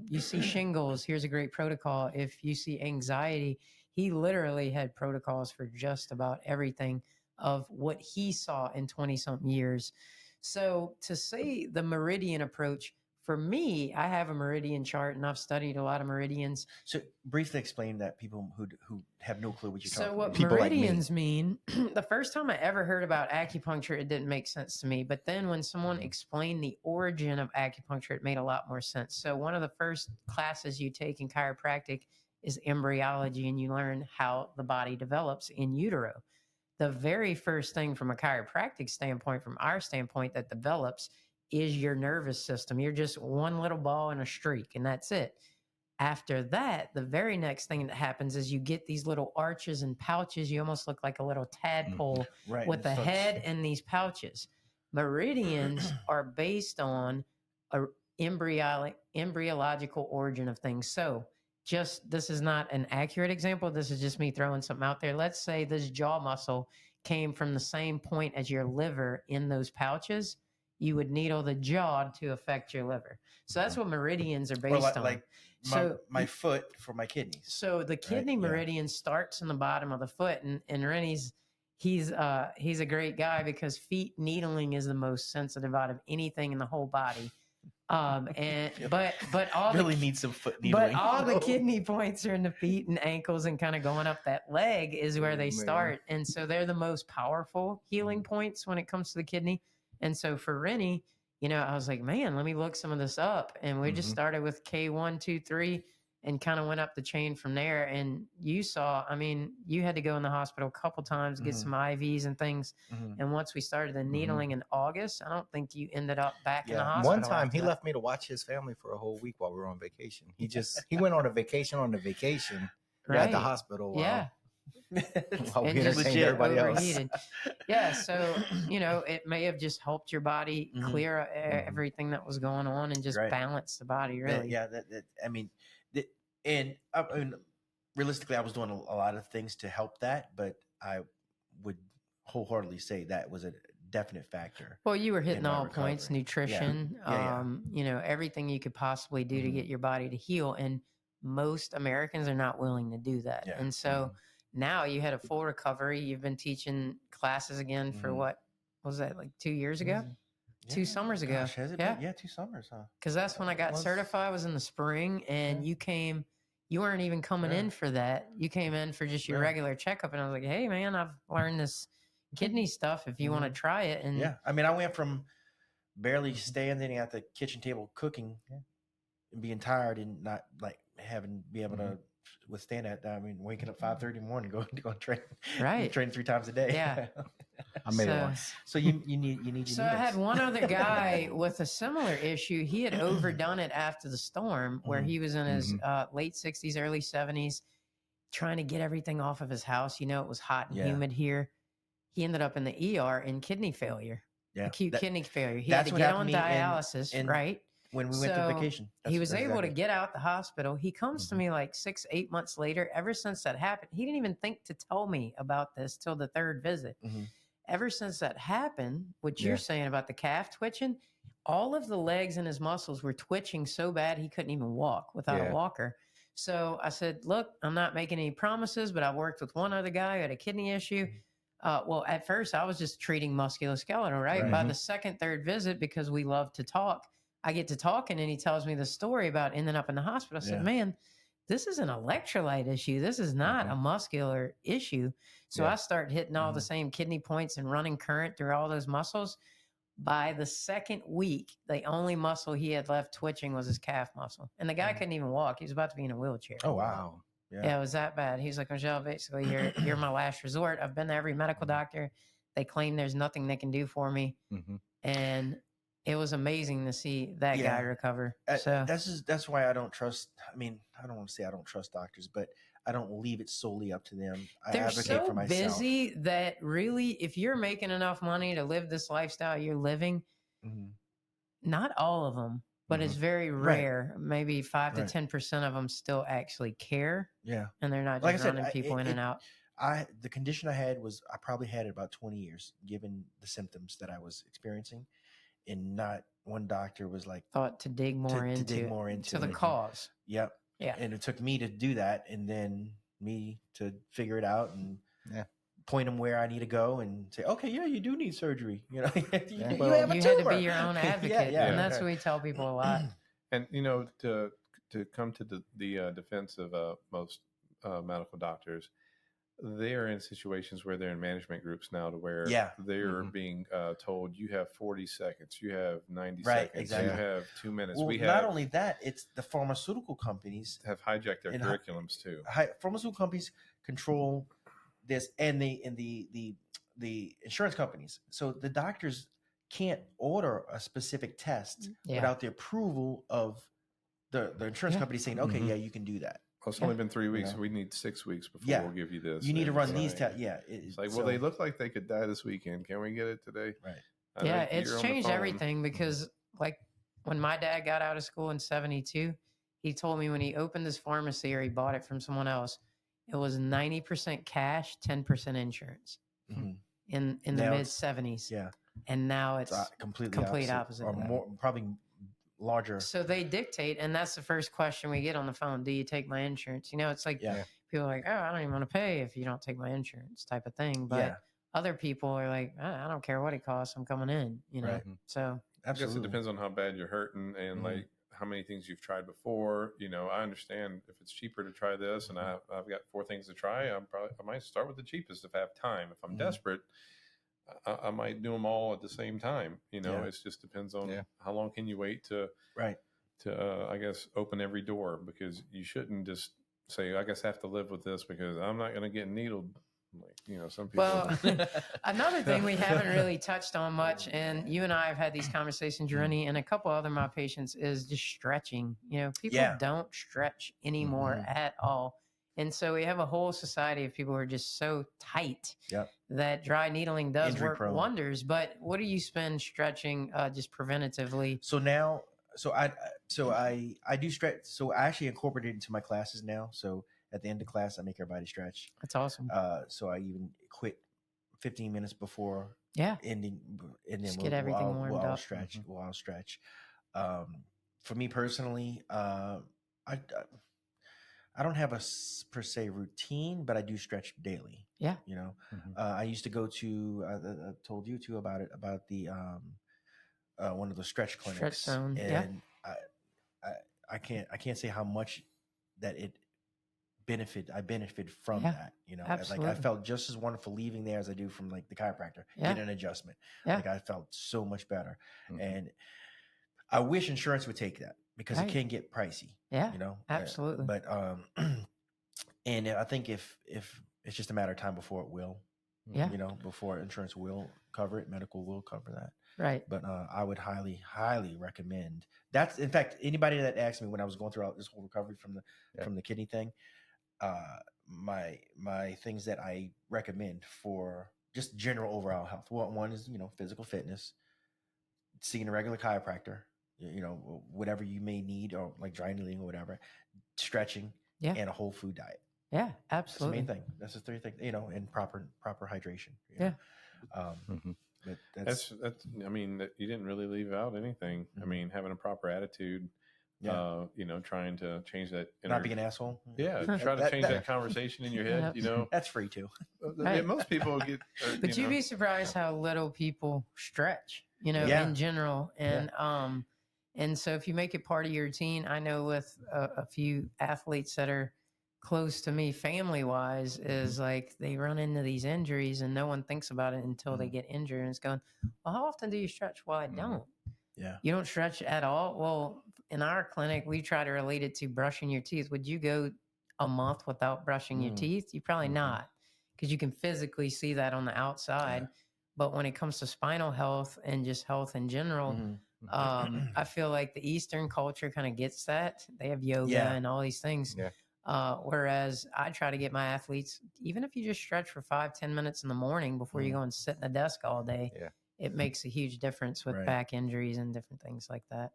you see shingles, here's a great protocol. If you see anxiety, he literally had protocols for just about everything of what he saw in 20 something years. So to say the meridian approach, for me, I have a meridian chart and I've studied a lot of meridians. So briefly explain that people who have no clue what you're So talking what about. People like me. meridians mean, the first time I ever heard about acupuncture, it didn't make sense to me. But then when someone explained the origin of acupuncture, it made a lot more sense. So one of the first classes you take in chiropractic is embryology, and you learn how the body develops in utero. The very first thing from a chiropractic standpoint, from our standpoint, that develops is your nervous system. You're just one little ball in a streak, and that's it. After that, the very next thing that happens is you get these little arches and pouches. You almost look like a little tadpole Right. with a head and these pouches. Meridians are based on a embryological origin of things. So this is not an accurate example. This is just me throwing something out there. Let's say this jaw muscle came from the same point as your liver in those pouches. You would needle the jaw to affect your liver. So that's what meridians are based on. Like my foot for my kidneys. So the kidney Yeah. meridian starts in the bottom of the foot, and Rennie's he's a great guy because feet needling is the most sensitive out of anything in the whole body. But all Really need some foot needling. but all the kidney points are in the feet and ankles, and kind of going up that leg is where they Man. start, and so they're the most powerful healing points when it comes to the kidney. And so for Rennie, you know, I was like, man, let me look some of this up. And we just started with K1, 2, 3. and kind of went up the chain from there. And you saw, I mean, you had to go in the hospital a couple times, get some IVs and things. And once we started the needling in August, I don't think you ended up back in the hospital. One time he left me to watch his family for a whole week while we were on vacation. He went on a vacation at the hospital. While we entertained everybody else. Yeah, so it may have just helped your body clear everything that was going on and just balance the body, really. And realistically, I was doing a lot of things to help that, but I would wholeheartedly say that was a definite factor. Well, you were hitting all points: nutrition, everything you could possibly do to get your body to heal, and most Americans are not willing to do that. And so now you had a full recovery. You've been teaching classes again for what was that, like 2 years ago? 2 summers ago. Gosh, has it been? Yeah, 2 summers, huh? Because that's when I got certified, was in the spring, and you weren't even coming in for that. You came in for just your regular checkup, and I was like, hey, man, I've learned this kidney stuff if you want to try it. And I mean, I went from barely standing at the kitchen table cooking and being tired and not like be able to withstand that. I mean, waking up 5:30 in the morning, going to train, train 3 times a day. Yeah. I made it once. So you need. So I had one other guy with a similar issue. He had overdone it after the storm, where he was in his late 60s, early 70s, trying to get everything off of his house. It was hot and humid here. He ended up in the ER in kidney failure, acute kidney failure. He had to get on dialysis, when we went to vacation. He was able to get out the hospital. He comes to me like 6-8 months later. Ever since that happened, he didn't even think to tell me about this till the 3rd visit. Ever since that happened, what you're saying about the calf twitching, all of the legs and his muscles were twitching so bad he couldn't even walk without a walker. So I said, look, I'm not making any promises, but I worked with one other guy who had a kidney issue. Well, at first I was just treating musculoskeletal, right? By the 2nd, 3rd visit, because we love to talk, I get to talking and he tells me the story about ending up in the hospital. I said, man, this is an electrolyte issue. This is not a muscular issue. So I start hitting all the same kidney points and running current through all those muscles. By the 2nd week, the only muscle he had left twitching was his calf muscle. And the guy couldn't even walk. He was about to be in a wheelchair. Oh, wow. Yeah, it was that bad. He's like, Angelle, basically, you're my last resort. I've been to every medical doctor. They claim there's nothing they can do for me. And it was amazing to see that guy recover. So that's why I don't trust. I mean, I don't want to say I don't trust doctors, but I don't leave it solely up to them. I advocate for myself. They're so busy that really, if you're making enough money to live this lifestyle you're living, not all of them, but it's very rare. Maybe 5 to 10% of them still actually care. Yeah, and they're not just running people in and out. The condition I had I probably had it about 20 years, given the symptoms that I was experiencing. And not one doctor was like thought to dig more into the cause. Yep. Yeah. And it took me to do that, and then me to figure it out and point them where I need to go and say, okay, you do need surgery. You have a tumor. You had to be your own advocate, and that's what we tell people a lot. And to come to the defense of most medical doctors, they are in situations where they're in management groups now to where they're being told you have 40 seconds, you have 90 seconds, you have 2 minutes. Well, not only that, it's the pharmaceutical companies have hijacked their curriculums too. Pharmaceutical companies control this, and the insurance companies. So the doctors can't order a specific test without the approval of the insurance company saying, okay, you can do that. Well, it's only been 3 weeks. So we need 6 weeks before we'll give you this. You need to run these tests. It's like, they look like they could die this weekend. Can we get it today? Right. It's changed everything because, like, when my dad got out of school in 72, he told me when he opened his pharmacy or he bought it from someone else, it was 90% cash, 10% insurance in the mid 70s. Yeah. And now it's complete opposite. Or more, probably larger. So they dictate, and that's the first question we get on the phone. Do you take my insurance? It's like people are like, oh, I don't even want to pay if you don't take my insurance type of thing. But other people are like, I don't care what it costs. I'm coming in, Right. So I guess it depends on how bad you're hurting and like how many things you've tried before. I understand if it's cheaper to try this and I've got 4 things to try, I might start with the cheapest if I have time. If I'm desperate, I might do them all at the same time. It just depends on how long can you wait to to I guess open every door, because you shouldn't just say, I guess I have to live with this because I'm not going to get needled. Like, some people. Well, another thing we haven't really touched on much, and you and I have had these conversations, Rennie, and a couple other of my patients, is just stretching. People don't stretch anymore at all. And so we have a whole society of people who are just so tight that dry needling does Injury work prone. wonders. But what do you spend stretching just preventatively? So now, I do stretch. So I actually incorporate it into my classes now. So at the end of class, I make everybody stretch. That's awesome. So I even quit 15 minutes before ending, and then just get everything warmed up. Stretch. I'll stretch. For me personally, I don't have a per se routine, but I do stretch daily. Yeah. I used to go to, I told you too about it, about the, one of the stretch clinics. Stretch zone. And I can't say how much that I benefit from that. Absolutely. Like I felt just as wonderful leaving there as I do from like the chiropractor, getting an adjustment. Like I felt so much better. And I wish insurance would take that, because it can get pricey. Yeah. Absolutely. But and I think if it's just a matter of time before it will. Yeah. Before insurance will cover it, medical will cover that. Right. But I would highly, highly recommend. That's, in fact, anybody that asked me when I was going through this whole recovery from the kidney thing, my things that I recommend for just general overall health. One is physical fitness, seeing a regular chiropractor, whatever you may need, or like dry needling or whatever, stretching, and a whole food diet. Yeah, absolutely. That's the main thing. That's the three things, and proper hydration. But that's. I mean, you didn't really leave out anything. I mean, having a proper attitude. Trying to change that. Not being an asshole. Yeah, try to change that conversation in your head. That's free too. Most people get. But you'd be surprised how little people stretch. In general, and so if you make it part of your routine, I know with a few athletes that are close to me family wise, is like they run into these injuries and no one thinks about it until they get injured, and it's going, well, how often do you stretch? Well, I don't. Yeah. You don't stretch at all? Well, in our clinic, we try to relate it to brushing your teeth. Would you go a month without brushing your teeth? You probably not, because you can physically see that on the outside. Yeah. But when it comes to spinal health and just health in general, I feel like the Eastern culture kind of gets that. They have yoga and all these things. Yeah. Whereas I try to get my athletes, even if you just stretch for 5-10 minutes in the morning before you go and sit in the desk all day, it makes a huge difference with back injuries and different things like that.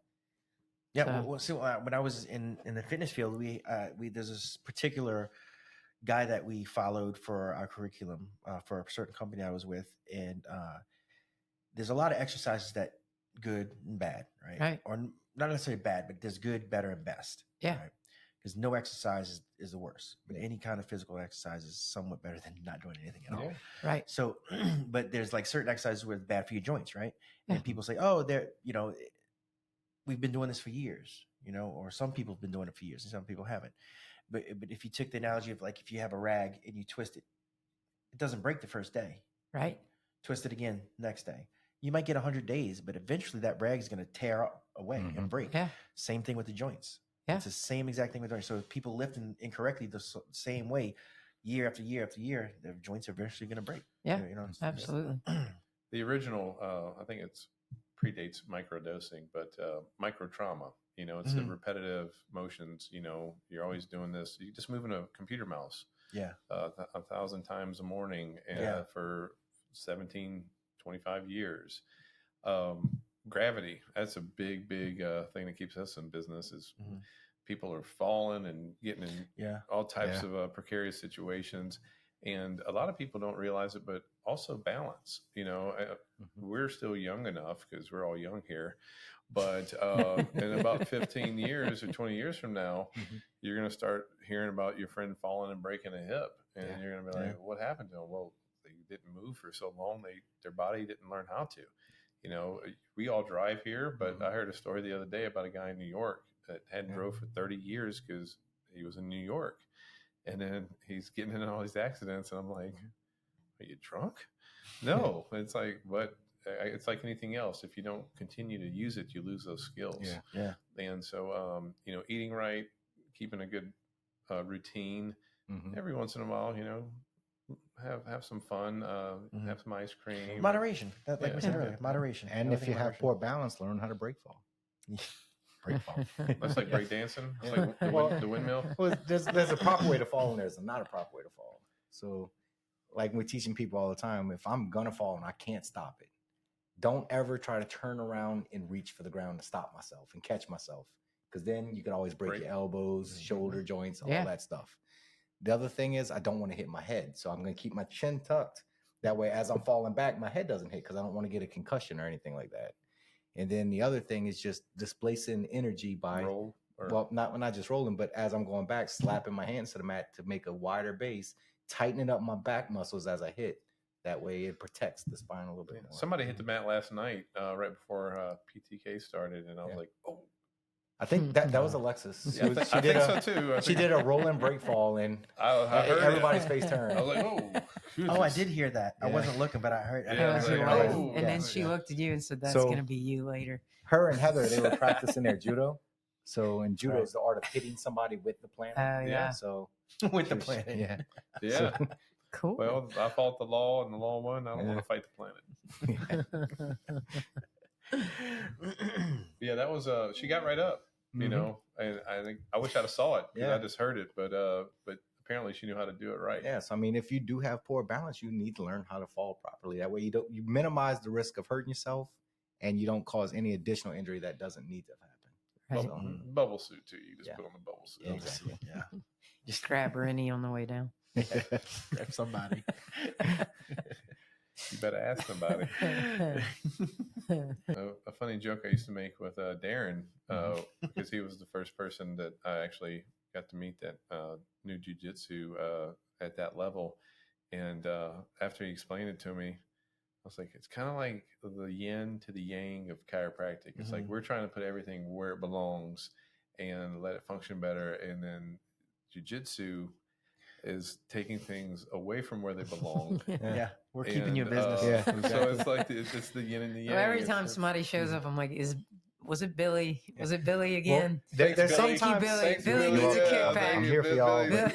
Yeah. So when I was in the fitness field, there's this particular guy that we followed for our curriculum for a certain company I was with, and there's a lot of exercises that good and bad, right? Or not necessarily bad, but there's good, better, and best. Yeah. Right? Because no exercise is the worst, but any kind of physical exercise is somewhat better than not doing anything at all. Right. So, but there's like certain exercises where it's bad for your joints, right? And people say, oh, we've been doing this for years, or some people have been doing it for years and some people haven't. But if you took the analogy of like, if you have a rag and you twist it, it doesn't break the first day. Right. Twist it again next day. You might get 100 days, but eventually that rag is going to tear away and break. Yeah. Same thing with the joints. Yeah. It's the same exact thing with joints. So if people lift incorrectly the same way, year after year after year, their joints are eventually going to break. Yeah, absolutely. The original, I think it's predates microdosing, but micro trauma. It's the repetitive motions. You're always doing this. You just moving a computer mouse. Yeah. 1,000 times a morning for 17, 25 years. Gravity, that's a big thing that keeps us in business, is people are falling and getting in all types of precarious situations. And a lot of people don't realize it, but also balance. We're still young enough, because we're all young here, but in about 15 years or 20 years from now, you're going to start hearing about your friend falling and breaking a hip, and you're going to be like, what happened to them? Well, they didn't move for so long. Their body didn't learn how to. We all drive here, but I heard a story the other day about a guy in New York that hadn't drove for 30 years because he was in New York. And then he's getting in all these accidents. And I'm like, are you drunk? No. It's like, but it's like anything else. If you don't continue to use it, you lose those skills. Yeah. And so, eating right, keeping a good routine, every once in a while, have some fun, have some ice cream. Moderation. Like we said earlier, moderation. And if you have poor balance, learn how to break fall. Break fall. That's like break dancing. It's like the windmill. Well, there's a proper way to fall and there's not a proper way to fall. So like we're teaching people all the time, if I'm going to fall and I can't stop it, don't ever try to turn around and reach for the ground to stop myself and catch myself. Because then you could always break your elbows, shoulder joints, all that stuff. The other thing is I don't want to hit my head. So I'm going to keep my chin tucked. That way, as I'm falling back, my head doesn't hit because I don't want to get a concussion or anything like that. And then the other thing is just displacing energy by, not just rolling, but as I'm going back, slapping my hands to the mat to make a wider base, tightening up my back muscles as I hit. That way it protects the spine a little bit more. Somebody hit the mat last night right before PTK started, and I was like, oh. I think that was Alexis. I think so too. She did a roll and break fall, and I heard everybody's face turned. I was like, oh. Oh, I did hear that. I wasn't looking, but I heard. And then she looked at you and said, "That's going to be you later." Her and Heather, they were practicing their judo. So in judo, is the art of hitting somebody with the planet. Oh yeah. So with the planet. Yeah. So, cool. Well, I fought the law, and the law won. I don't want to fight the planet. Yeah, that was. She got right up. And I think I wish I'd have saw it because I just heard it, but apparently she knew how to do it right. Yeah. So I mean, if you do have poor balance, you need to learn how to fall properly. That way you minimize the risk of hurting yourself, and you don't cause any additional injury that doesn't need to happen. Right. Bubble suit too. You just put on the bubble suit. Yeah, exactly. Yeah. Just grab Rennie on the way down. Grab somebody. You better ask somebody. A funny joke I used to make with Darren, because he was the first person that I actually got to meet that knew jiu-jitsu at that level. And after he explained it to me, I was like, it's kind of like the yin to the yang of chiropractic. It's like we're trying to put everything where it belongs and let it function better. And then jiu-jitsu is taking things away from where they belong. We're keeping you in business. Exactly. So it's like it's the yin and the yang. Well, every time somebody shows up, I'm like, was it Billy? Was it Billy again? Well, there's Thank sometimes you, Billy needs a kickback. I'm here for y'all. Billy.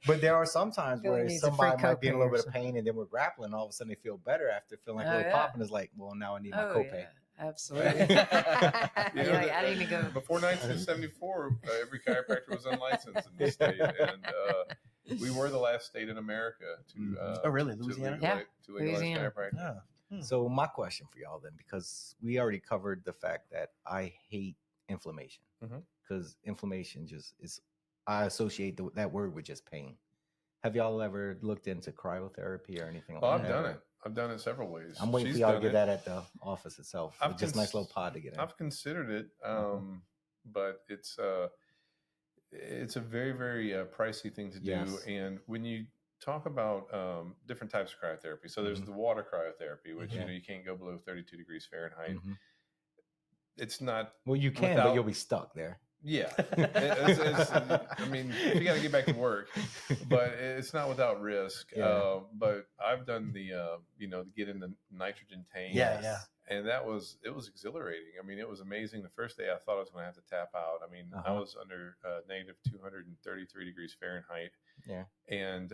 But there are some times Billy where needs a somebody free might be in a little bit of copay or pain, and then we're grappling. All of a sudden, they feel better after feeling like a little popping. Is like, well, now I need my copay. Yeah. Absolutely. You're like, I need to go. Before 1974, every chiropractor was unlicensed in the state, and we were the last state in America to really, Louisiana? To legalize chiropractic. So my question for y'all then, because we already covered the fact that I hate inflammation, because inflammation just is, I associate that word with just pain. Have y'all ever looked into cryotherapy or anything like that? I've done it. I've done it several ways. I'm waiting for y'all to get that at the office itself. Just a nice little pod to get in. I've considered it, but it's a very, very pricey thing to do. Yes. And when you talk about different types of cryotherapy, so there's the water cryotherapy, which you can't go below 32 degrees Fahrenheit. It's not well, you can, but you'll be stuck there. Yeah, I mean, you got to get back to work, but it's not without risk. But I've done the get in the nitrogen tank. And it was exhilarating. I mean, it was amazing. The first day I thought I was going to have to tap out. I mean, I was under negative 233 degrees Fahrenheit. Yeah. And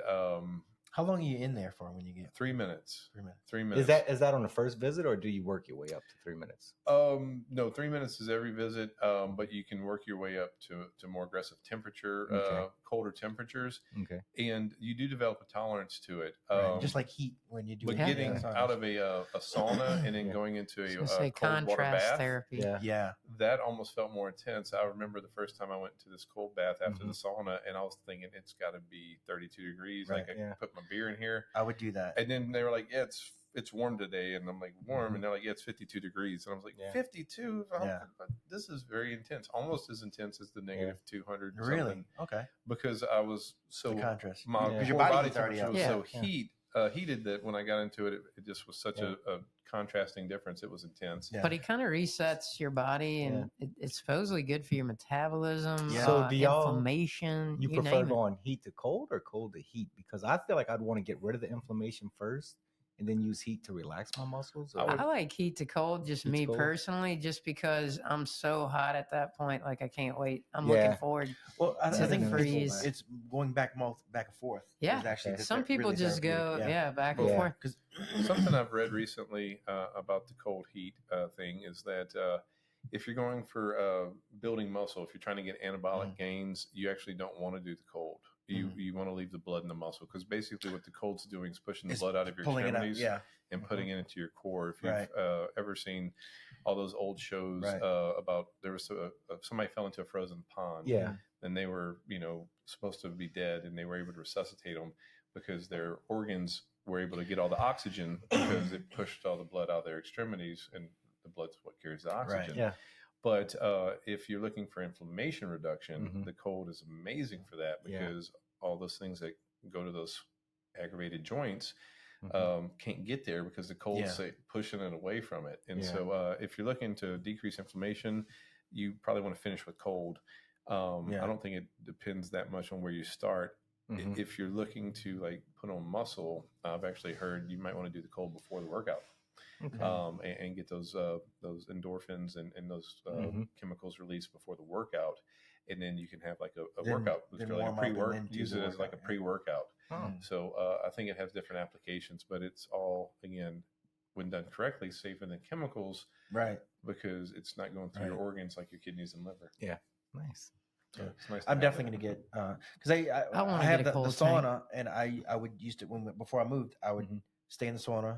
how long are you in there for when you get 3 minutes? 3 minutes. 3 minutes. Is that on the first visit, or do you work your way up to 3 minutes? No, 3 minutes is every visit, but you can work your way up to more aggressive temperature, colder temperatures. Okay. And you do develop a tolerance to it. Just like heat when you do but getting out of a sauna and then going into a cold contrast water bath, therapy. that almost felt more intense. I remember the first time I went to this cold bath after the sauna, and I was thinking it's got to be 32 degrees. Like I can put my beer in here. I would do that. And then they were like, yeah, it's warm today. And I'm like, warm? And they're like, yeah, it's 52 degrees. And I was like, 52? This is very intense. Almost as intense as the negative 200. Really? Okay. Because I was so, the contrast. Because your body temperature was so heated that when I got into it, it just was such a contrasting difference. It was intense. But it kind of resets your body, and it's supposedly good for your metabolism. So do y'all, inflammation. You prefer going heat to cold or cold to heat? Because I feel like I'd want to get rid of the inflammation first and then use heat to relax my muscles? I like heat to cold, just Heat to me cold? personally, just because I'm so hot at that point. Like I can't wait. I'm looking forward. Well, I to think the freeze. it's going back and forth. Yeah. Is actually Some people really just go, therapeutic. back and forth. Because something I've read recently about the cold heat thing is that if you're going for building muscle, if you're trying to get anabolic gains, you actually don't want to do the cold. You want to leave the blood in the muscle, because basically what the cold's doing is pushing the blood out of your extremities and putting it into your core. If you've ever seen all those old shows about, there was somebody fell into a frozen pond, and they were supposed to be dead, and they were able to resuscitate them because their organs were able to get all the oxygen because it pushed all the blood out of their extremities, and the blood's what carries the oxygen. But if you're looking for inflammation reduction, the cold is amazing for that, because all those things that go to those aggravated joints can't get there because the cold's pushing it away from it. And so if you're looking to decrease inflammation, you probably want to finish with cold. I don't think it depends that much on where you start. If you're looking to like put on muscle, I've actually heard you might want to do the cold before the workout. And get those endorphins and those chemicals released before the workout, and then you can have like a workout booster, like a pre-work. Use it as like a pre-workout. So I think it has different applications, but it's all, again, when done correctly, safer than chemicals, because it's not going through your organs like your kidneys and liver. Nice. So it's nice. I'm definitely going to get because I have the sauna, and I would used to before I moved, I would stay in the sauna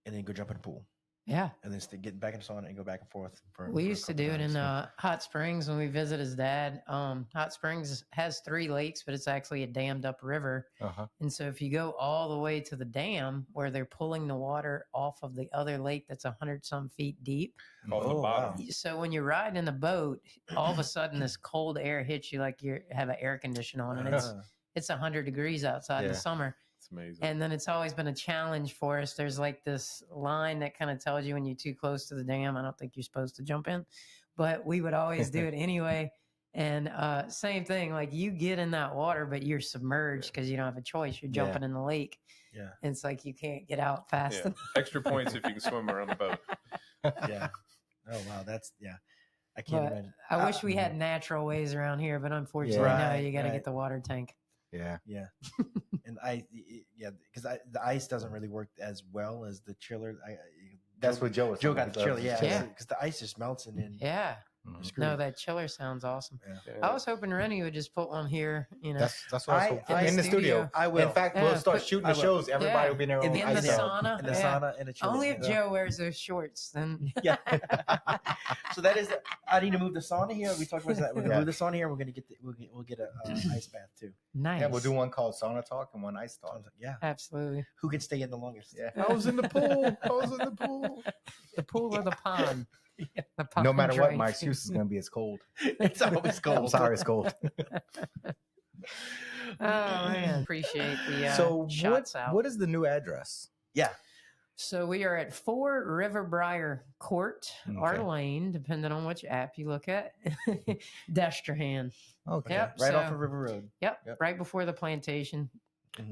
and then go jump in the pool. Yeah. And then get back in the sauna and go back and forth. We used to do it in Hot Springs when we visit his dad. Hot Springs has 3 lakes, but it's actually a dammed up river. And so if you go all the way to the dam where they're pulling the water off of the other lake that's 100-some feet deep. Wow. So when you're riding in the boat, all of a sudden this cold air hits you like you have an air conditioner on, and it's 100 degrees outside in the summer. It's amazing. And then it's always been a challenge for us. There's like this line that kind of tells you when you're too close to the dam. I don't think you're supposed to jump in, but we would always do it anyway. And same thing, like you get in that water, but you're submerged because you don't have a choice. You're jumping in the lake. And it's like you can't get out fast enough. Extra points if you can swim around the boat. Oh, wow. That's, I can't imagine. I wish we had natural ways around here, but unfortunately, no, you got to get the water tank. And because the ice doesn't really work as well as the chiller. That's what Joe was. Joe got the chiller, because the ice just melts and then No, that chiller sounds awesome. I was hoping Rennie would just put one here. That's what I was hoping in the studio. I will. In fact, we'll start shooting the shows. Everybody will be in their own in the sauna. In the sauna, in the chiller. Only if Joe wears those shorts, then. So that is. I need to move the sauna here. We talked about that. We're gonna move the sauna here. We're gonna get. We'll get a ice bath too. Nice. Yeah, we'll do one called Sauna Talk and one Ice Talk. Yeah, absolutely. Who can stay in the longest? I was in the pool. The pool or the pond. No matter what, my excuse is going to be it's cold. It's always cold. I'm sorry, it's cold. Oh man, appreciate the shots out. What is the new address? So we are at 4 Riverbriar Court, or Lane, depending on which app you look at. Destrehan. Okay. Yep, right off of River Road. Yep. Right before the plantation.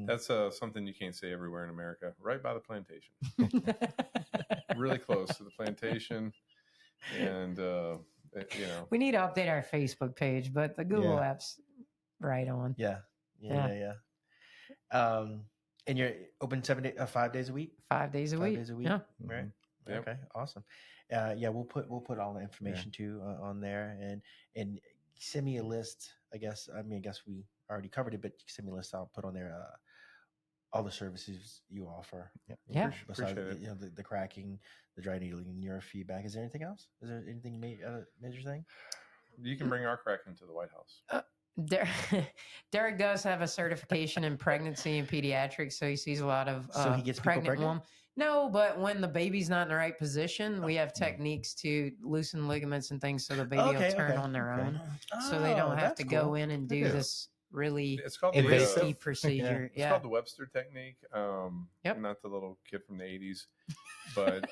That's something you can't say everywhere in America. Right by the plantation. Really close to the plantation. And, we need to update our Facebook page, but the Google app's right on. Yeah. And you're open 5 days a week? 5 days a week. 5 days a week. Yeah. Right. Yep. Okay. Awesome. We'll put all the information too on there, and send me a list. I guess we already covered it, but send me a list. I'll put on there all the services you offer. Yeah. Besides, the cracking, the dry needling, neurofeedback. Is there anything else? Is there anything major thing? You can bring our cracking to the White House. Derek does have a certification in pregnancy and pediatrics, so he sees a lot of so he gets pregnant women. No, but when the baby's not in the right position, we have techniques to loosen ligaments and things so the baby will turn on their own, so they don't have to go in and do this really risky procedure. It's called the Webster technique. Not the little kid from the 80s, but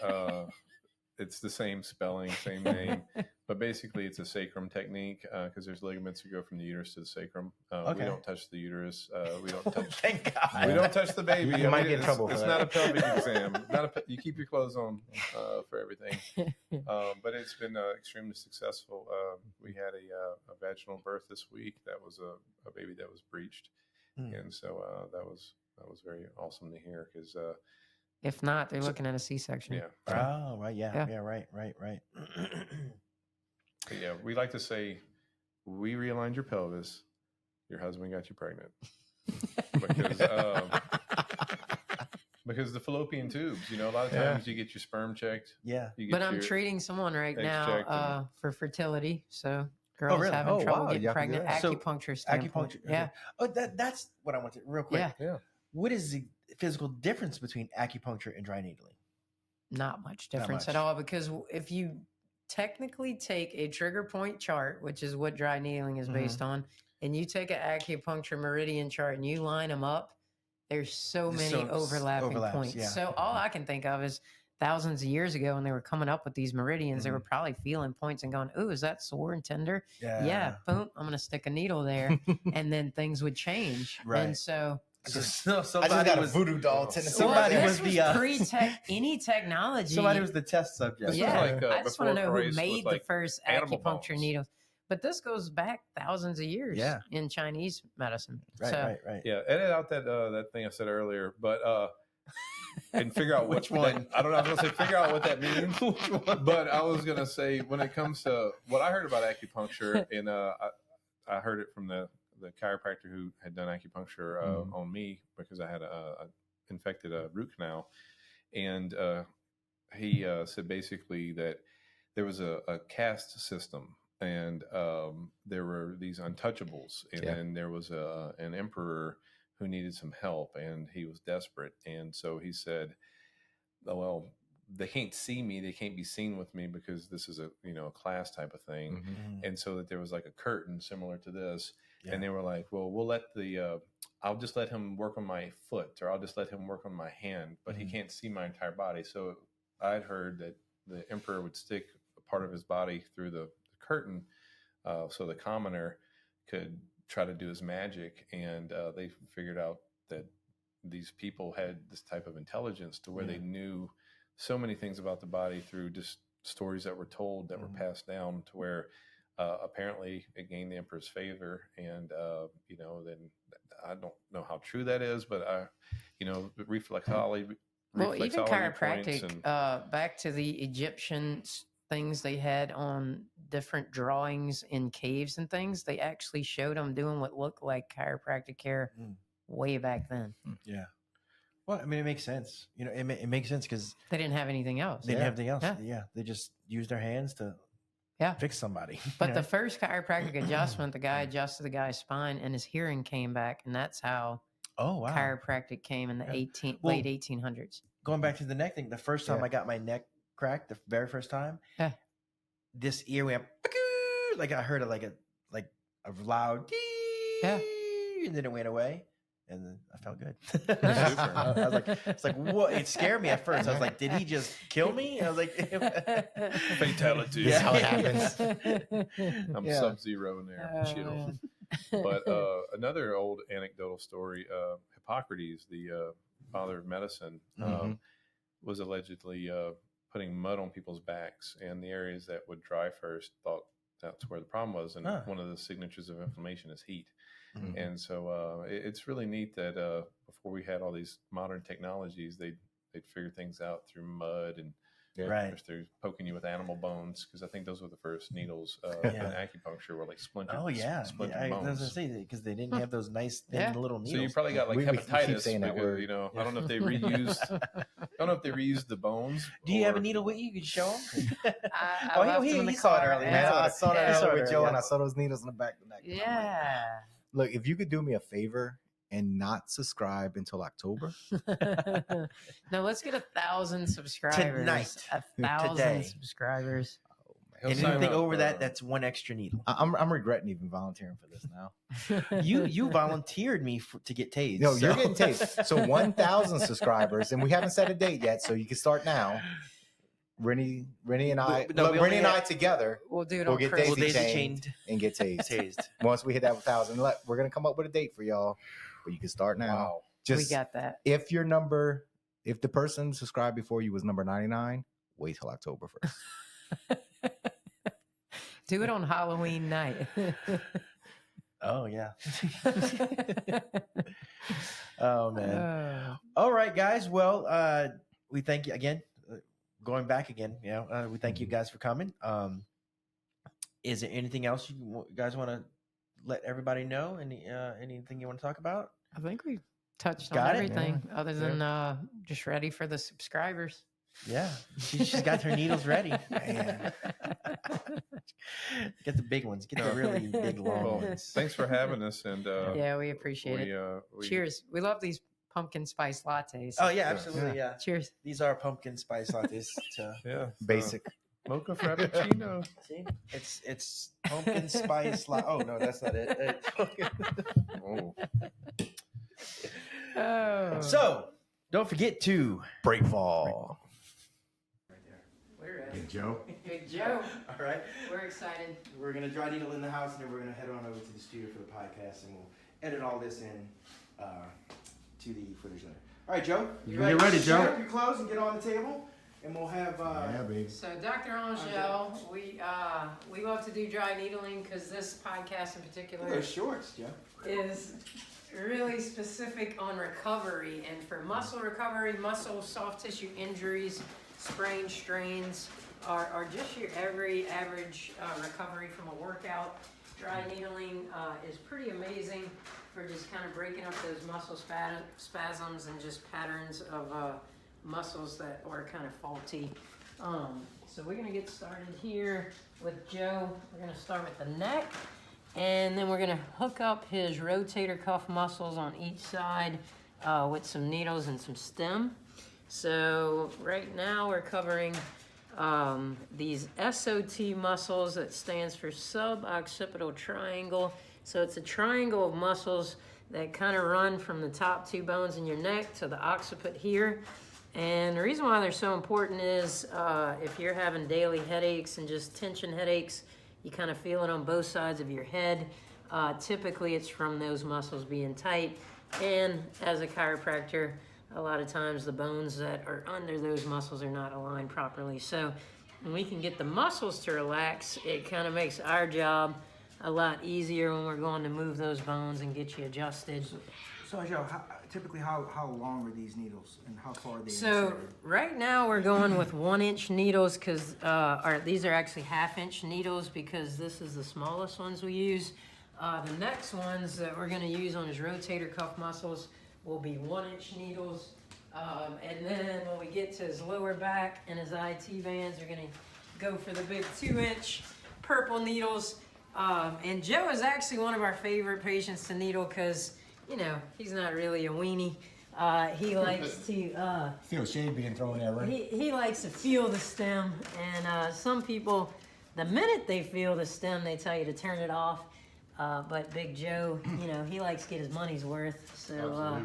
it's the same spelling, same name, but basically it's a sacrum technique because there's ligaments that go from the uterus to the sacrum. We don't touch the uterus. We don't touch. Thank God. We don't touch the baby. You might get in trouble. It's not a pelvic exam. You keep your clothes on for everything. But it's been extremely successful. We had a vaginal birth this week. That was a baby that was breached, and so that was very awesome to hear because. If not, they're looking at a C-section. Yeah. Oh, right. Yeah. Right. Yeah. We like to say, we realigned your pelvis. Your husband got you pregnant. Because the fallopian tubes, a lot of times you get your sperm checked. Yeah. But I'm treating someone right now for fertility. So girls really? having trouble wow. getting pregnant. So, Acupuncture standpoint. Acupuncture. Yeah. Oh, that's what I want to real quick. Yeah. What is the physical difference between acupuncture and dry needling? Not much difference at all, because if you technically take a trigger point chart, which is what dry needling is based on, and you take an acupuncture meridian chart and you line them up, there's so many overlapping points. Yeah. So all I can think of is thousands of years ago when they were coming up with these meridians, they were probably feeling points and going, "Ooh, is that sore and tender?" Yeah. Boom, I'm going to stick a needle there, and then things would change. Right. And so I just got a voodoo doll. Somebody was the pre-tech any technology. Somebody was the test subject. Yeah, like, I just want to know who Parish made with, the first acupuncture needles. But this goes back thousands of years in Chinese medicine. Right. Yeah, edit out that thing I said earlier, but and figure out which one. I don't know. I was gonna say figure out what that means. But I was gonna say when it comes to what I heard about acupuncture, and I heard it from the chiropractor who had done acupuncture on me because I had a infected root canal, and he said basically that there was a caste system, and there were these untouchables, and then there was an emperor who needed some help, and he was desperate, and so he said, "Oh, well, they can't see me, they can't be seen with me because this is a class type of thing," and so that there was like a curtain similar to this. Yeah. And they were like, well, we'll let I'll just let him work on my foot, or I'll just let him work on my hand, but he can't see my entire body. So I'd heard that the emperor would stick a part of his body through the curtain so the commoner could try to do his magic. And they figured out that these people had this type of intelligence to where they knew so many things about the body through just stories that were told that were passed down to where apparently it gained the emperor's favor, and then I don't know how true that is, but reflexology. Well, even chiropractic, back to the Egyptian things they had on different drawings in caves and things, they actually showed them doing what looked like chiropractic care way back then. Yeah. Well, I mean, it makes sense. It makes sense because they didn't have anything else. They didn't have anything else. Yeah. They just used their hands to fix somebody. But the first chiropractic adjustment, the guy adjusted the guy's spine and his hearing came back. And that's how chiropractic came in the late 1800s. Going back to the neck thing, the first time I got my neck cracked, the very first time, this ear went, like I heard it like a loud, and then it went away. And then I felt good. I was like, it's like, what? It scared me at first. I was like, did he just kill me? I was like, fatality. Yeah, how it happens. I'm Sub-Zero in there. Chill. But another old anecdotal story, Hippocrates, the father of medicine, was allegedly putting mud on people's backs, and the areas that would dry first thought that's where the problem was. And one of the signatures of inflammation is heat. And so it's really neat that before we had all these modern technologies, they'd figure things out through mud and through poking you with animal bones, because I think those were the first needles in acupuncture were like splintered. Splintered bones. I was gonna say because they didn't have those nice thin little needles. So you probably got like hepatitis. We that word. I don't know if they reused. I don't know if they reused the bones. Do you have a needle with you? You could show them. He saw it earlier. Man, I saw that with Joe, and I saw those needles in the back of the neck. Yeah. Look, if you could do me a favor and not subscribe until October. No, let's get 1,000 subscribers. Tonight. 1,000 subscribers. And anything over that's one extra needle. I'm regretting even volunteering for this now. You volunteered me to get tased. No, you're getting tased. So 1,000 subscribers, and we haven't set a date yet, so you can start now. Rennie and I, No, we Rennie and only I together, We'll do it we'll on get Christmas. daisy daisy chained and get tased. tased. Once we hit that 1,000, we're gonna come up with a date for y'all, but you can start now. Wow. Just We got that. if the person subscribed before you was number 99, wait till October 1st. Do it on Halloween night. Oh yeah. Oh man. Oh. All right, guys. Well, we thank you again. Going back again, we thank you guys for coming. Is there anything else you guys want to let everybody know? Anything you want to talk about? I think we touched Got on it? everything other than just ready for the subscribers. Yeah, she's got her needles ready. Man. Get the big ones. Get the really big long Well, ones. thanks for having us, and Yeah, we appreciate it. Cheers. We love these pumpkin spice lattes. Oh yeah, absolutely. Yeah. Cheers. These are pumpkin spice lattes. Yeah, Basic. mocha frappuccino. See, it's pumpkin spice. Oh no, that's not it. Oh, Oh. So don't forget to Break fall. We're ready. Big Joe. Big Joe. All right. We're excited. We're gonna dry needle in the house, and then we're gonna head on over to the studio for the podcast, and we'll edit all this in to the footage later. All right, Joe. You get ready, Joe. Pick up your clothes and get on the table, and we'll have. Yeah, baby. So, Dr. Angelle, we love to do dry needling because this podcast in particular Those shorts, Joe. is really specific on recovery. And for muscle recovery, muscle soft tissue injuries, sprains, strains are just your average recovery from a workout. Dry needling is pretty amazing for just kind of breaking up those muscle spasms and just patterns of muscles that are kind of faulty. So we're gonna get started here with Joe. We're gonna start with the neck, and then we're gonna hook up his rotator cuff muscles on each side with some needles and some stem. So right now we're covering these SOT muscles. That stands for suboccipital triangle. So it's a triangle of muscles that kind of run from the top two bones in your neck to the occiput here. And the reason why they're so important is if you're having daily headaches and just tension headaches, you kind of feel it on both sides of your head. Typically it's from those muscles being tight. And as a chiropractor, a lot of times the bones that are under those muscles are not aligned properly. So when we can get the muscles to relax, it kind of makes our job a lot easier when we're going to move those bones and get you adjusted. So Joe, typically how long are these needles and how far are they So inserted? right now we're going with 1-inch needles because these are actually 1/2-inch needles because this is the smallest ones we use. The next ones that we're going to use on his rotator cuff muscles will be 1-inch needles. And then when we get to his lower back and his IT bands, we're going to go for the big 2-inch purple needles. And Joe is actually one of our favorite patients to needle because, he's not really a weenie. He likes to... Feel shade being thrown there, right? He likes to feel the stem. And some people, the minute they feel the stem, they tell you to turn it off. But Big Joe, he likes to get his money's worth. So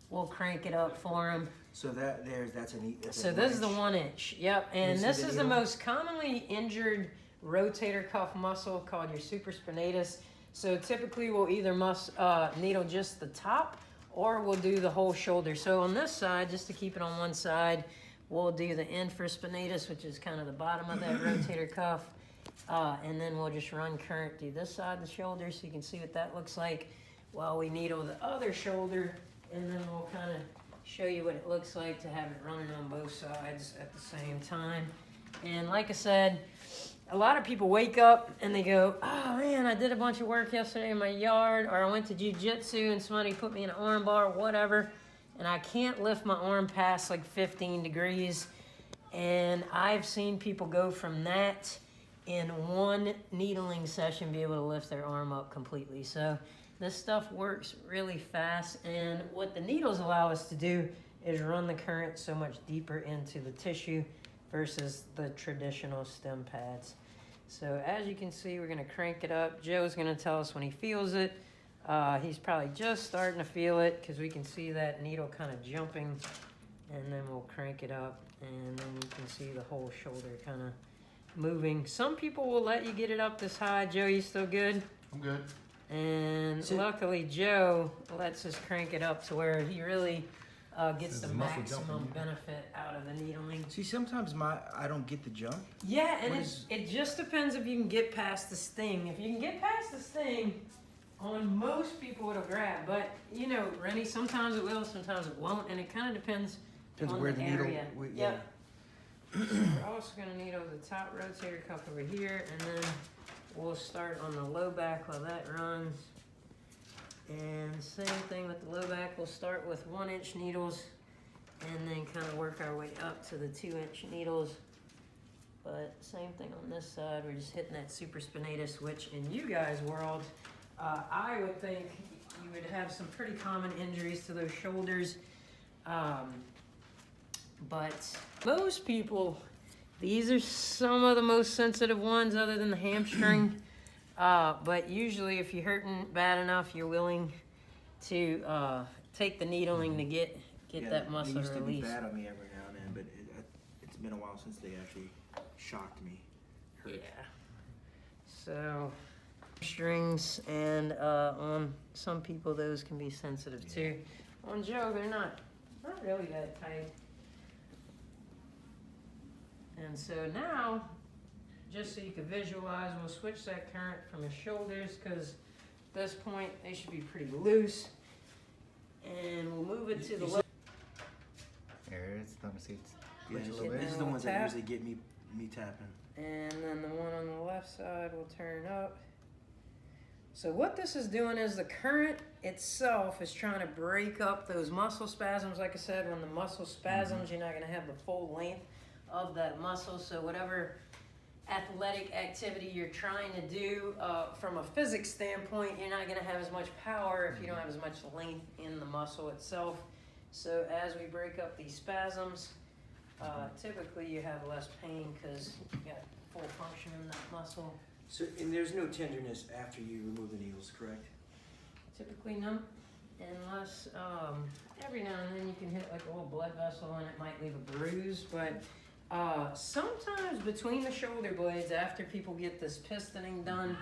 we'll crank it up for him. So that's a neat. So this is the 1-inch. Yep. And this is the most commonly injured rotator cuff muscle called your supraspinatus. So typically we'll either needle just the top or we'll do the whole shoulder. So on this side, just to keep it on one side, we'll do the infraspinatus, which is kind of the bottom of that rotator cuff. And then we'll just run current through this side of the shoulder so you can see what that looks like while we needle the other shoulder. And then we'll kind of show you what it looks like to have it running on both sides at the same time. And like I said, a lot of people wake up and they go, oh man, I did a bunch of work yesterday in my yard, or I went to jiu-jitsu and somebody put me in an arm bar or whatever, and I can't lift my arm past like 15 degrees. And I've seen people go from that in one needling session be able to lift their arm up completely. So this stuff works really fast, and what the needles allow us to do is run the current so much deeper into the tissue versus the traditional stem pads. So as you can see, we're going to crank it up. Joe's going to tell us when he feels it. He's probably just starting to feel it because we can see that needle kind of jumping, and then we'll crank it up. And then you can see the whole shoulder kind of moving. Some people will let you get it up this high. Joe, you still good? I'm good. And luckily Joe lets us crank it up to where he really gets the maximum benefit out of the needling. See, sometimes I don't get the jump. Yeah, and it just depends if you can get past the sting. If you can get past the sting, on most people it'll grab. But, you know, Rennie, sometimes it will, sometimes it won't. And it kind of depends on where the the area. needle. Yep. We're also going to needle the top rotator cuff over here. And then we'll start on the low back while that runs. And same thing with the low back. We'll start with 1-inch needles and then kind of work our way up to the 2-inch needles. But same thing on this side. We're just hitting that supraspinatus, which in you guys' world, I would think you would have some pretty common injuries to those shoulders. But most people, these are some of the most sensitive ones other than the hamstring. But usually if you're hurting bad enough, you're willing to take the needling to get that muscle They used to be released. bad on me every now and then, but it's been a while since they actually shocked me. Hurt. Yeah. So strings and on some people those can be sensitive too. On Joe, they're not really that tight. And so now, just so you can visualize, we'll switch that current from his shoulders because at this point they should be pretty loose. And we'll move it to the left. There it is. Let me see. Yeah, Switch a little bit. this is the ones that Tap. usually get me tapping. And then the one on the left side will turn up. So what this is doing is the current itself is trying to break up those muscle spasms. Like I said, when the muscle spasms, you're not going to have the full length of that muscle. So whatever athletic activity you're trying to do from a physics standpoint, you're not going to have as much power if you don't have as much length in the muscle itself. So as we break up these spasms, typically you have less pain because you got full function in that muscle. So, and there's no tenderness after you remove the needles, correct? Typically no, unless every now and then you can hit like a little blood vessel and it might leave a bruise. But sometimes between the shoulder blades, after people get this pistoning done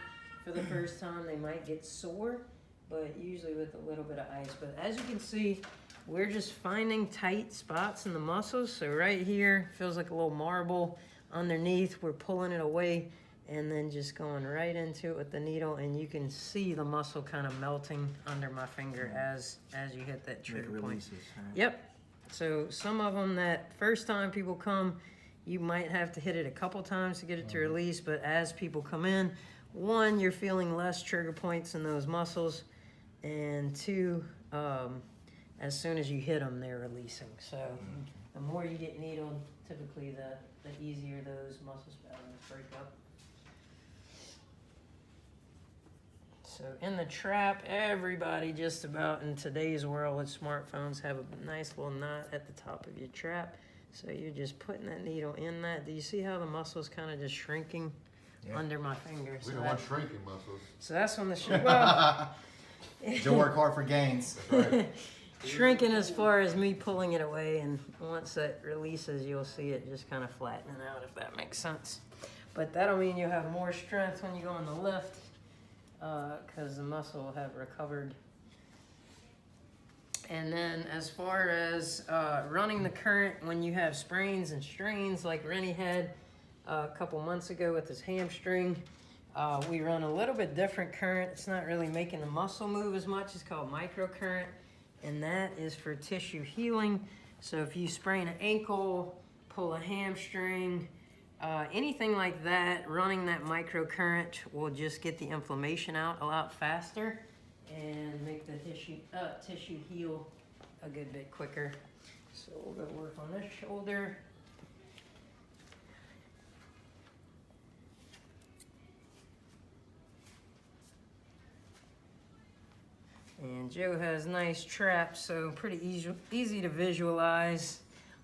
for the first time, they might get sore, but usually with a little bit of ice. But as you can see, we're just finding tight spots in the muscles. So right here feels like a little marble underneath. We're pulling it away and then just going right into it with the needle, and you can see the muscle kind of melting under my finger as you hit that trigger point. Releases, right? Yep. So some of them, that first time people come, you might have to hit it a couple times to get it to release, but as people come in, one, you're feeling less trigger points in those muscles, and two, as soon as you hit them, they're releasing. So the more you get needled, typically the easier those muscle spasms break up. So in the trap, everybody just about in today's world with smartphones have a nice little knot at the top of your trap. So you're just putting that needle in that. Do you see how the muscle's kind of just shrinking under my finger? We don't want shrinking muscles. So that's when the well, Don't work hard for gains. That's right. shrinking as far as me pulling it away, and once that releases, you'll see it just kind of flattening out, if that makes sense. But that'll mean you'll have more strength when you go on the lift, because the muscle will have recovered. And then as far as running the current when you have sprains and strains like Rennie had a couple months ago with his hamstring, we run a little bit different current. It's not really making the muscle move as much. It's called microcurrent, and that is for tissue healing. So if you sprain an ankle, pull a hamstring, anything like that, running that microcurrent will just get the inflammation out a lot faster and make the tissue heal a good bit quicker. So we'll go work on this shoulder. And Joe has nice traps, so pretty easy to visualize.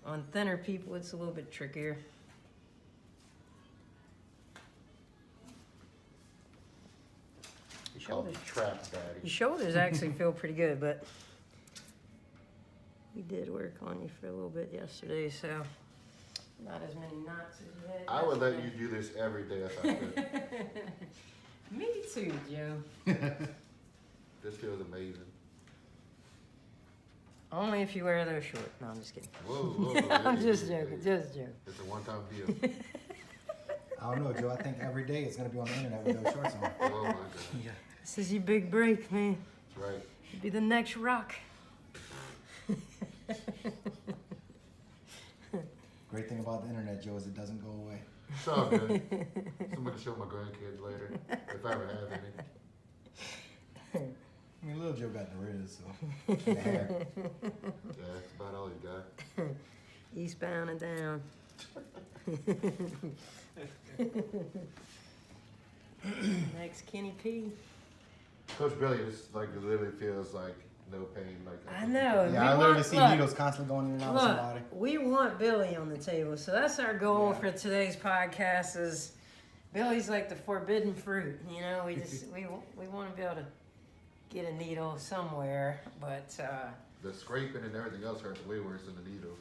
On thinner people, it's a little bit trickier. Call it trap daddy. Your shoulders actually feel pretty good, but we did work on you for a little bit yesterday, so Not as many knots as you had. I would let yesterday. you do this every day if I could. Me too, Joe. This feels amazing. Only if you wear those shorts. No, I'm just kidding. Whoa. I'm hey, just hey, joking. hey. Just joking. It's a one-time deal. I don't know, Joe. I think every day it's gonna be on the internet with those shorts on. Oh my God. This is your big break, man. That's right. You be the next rock. Great thing about the internet, Joe, is it doesn't go away. It's all good. Somebody show my grandkids later, if I ever have any. I mean, little Joe got the riz, so and the hair. Yeah, that's about all you got. Eastbound and down. Next, Kenny P. Coach Billy, this like it literally feels like no pain. Like I know. Yeah, I literally see needles constantly going in and out of Look, somebody. we want Billy on the table, so that's our goal Yeah. for today's podcast. Is Billy's like the forbidden fruit, you know? We just we want to be able to get a needle somewhere, but The scraping and everything else hurts way worse than the needles.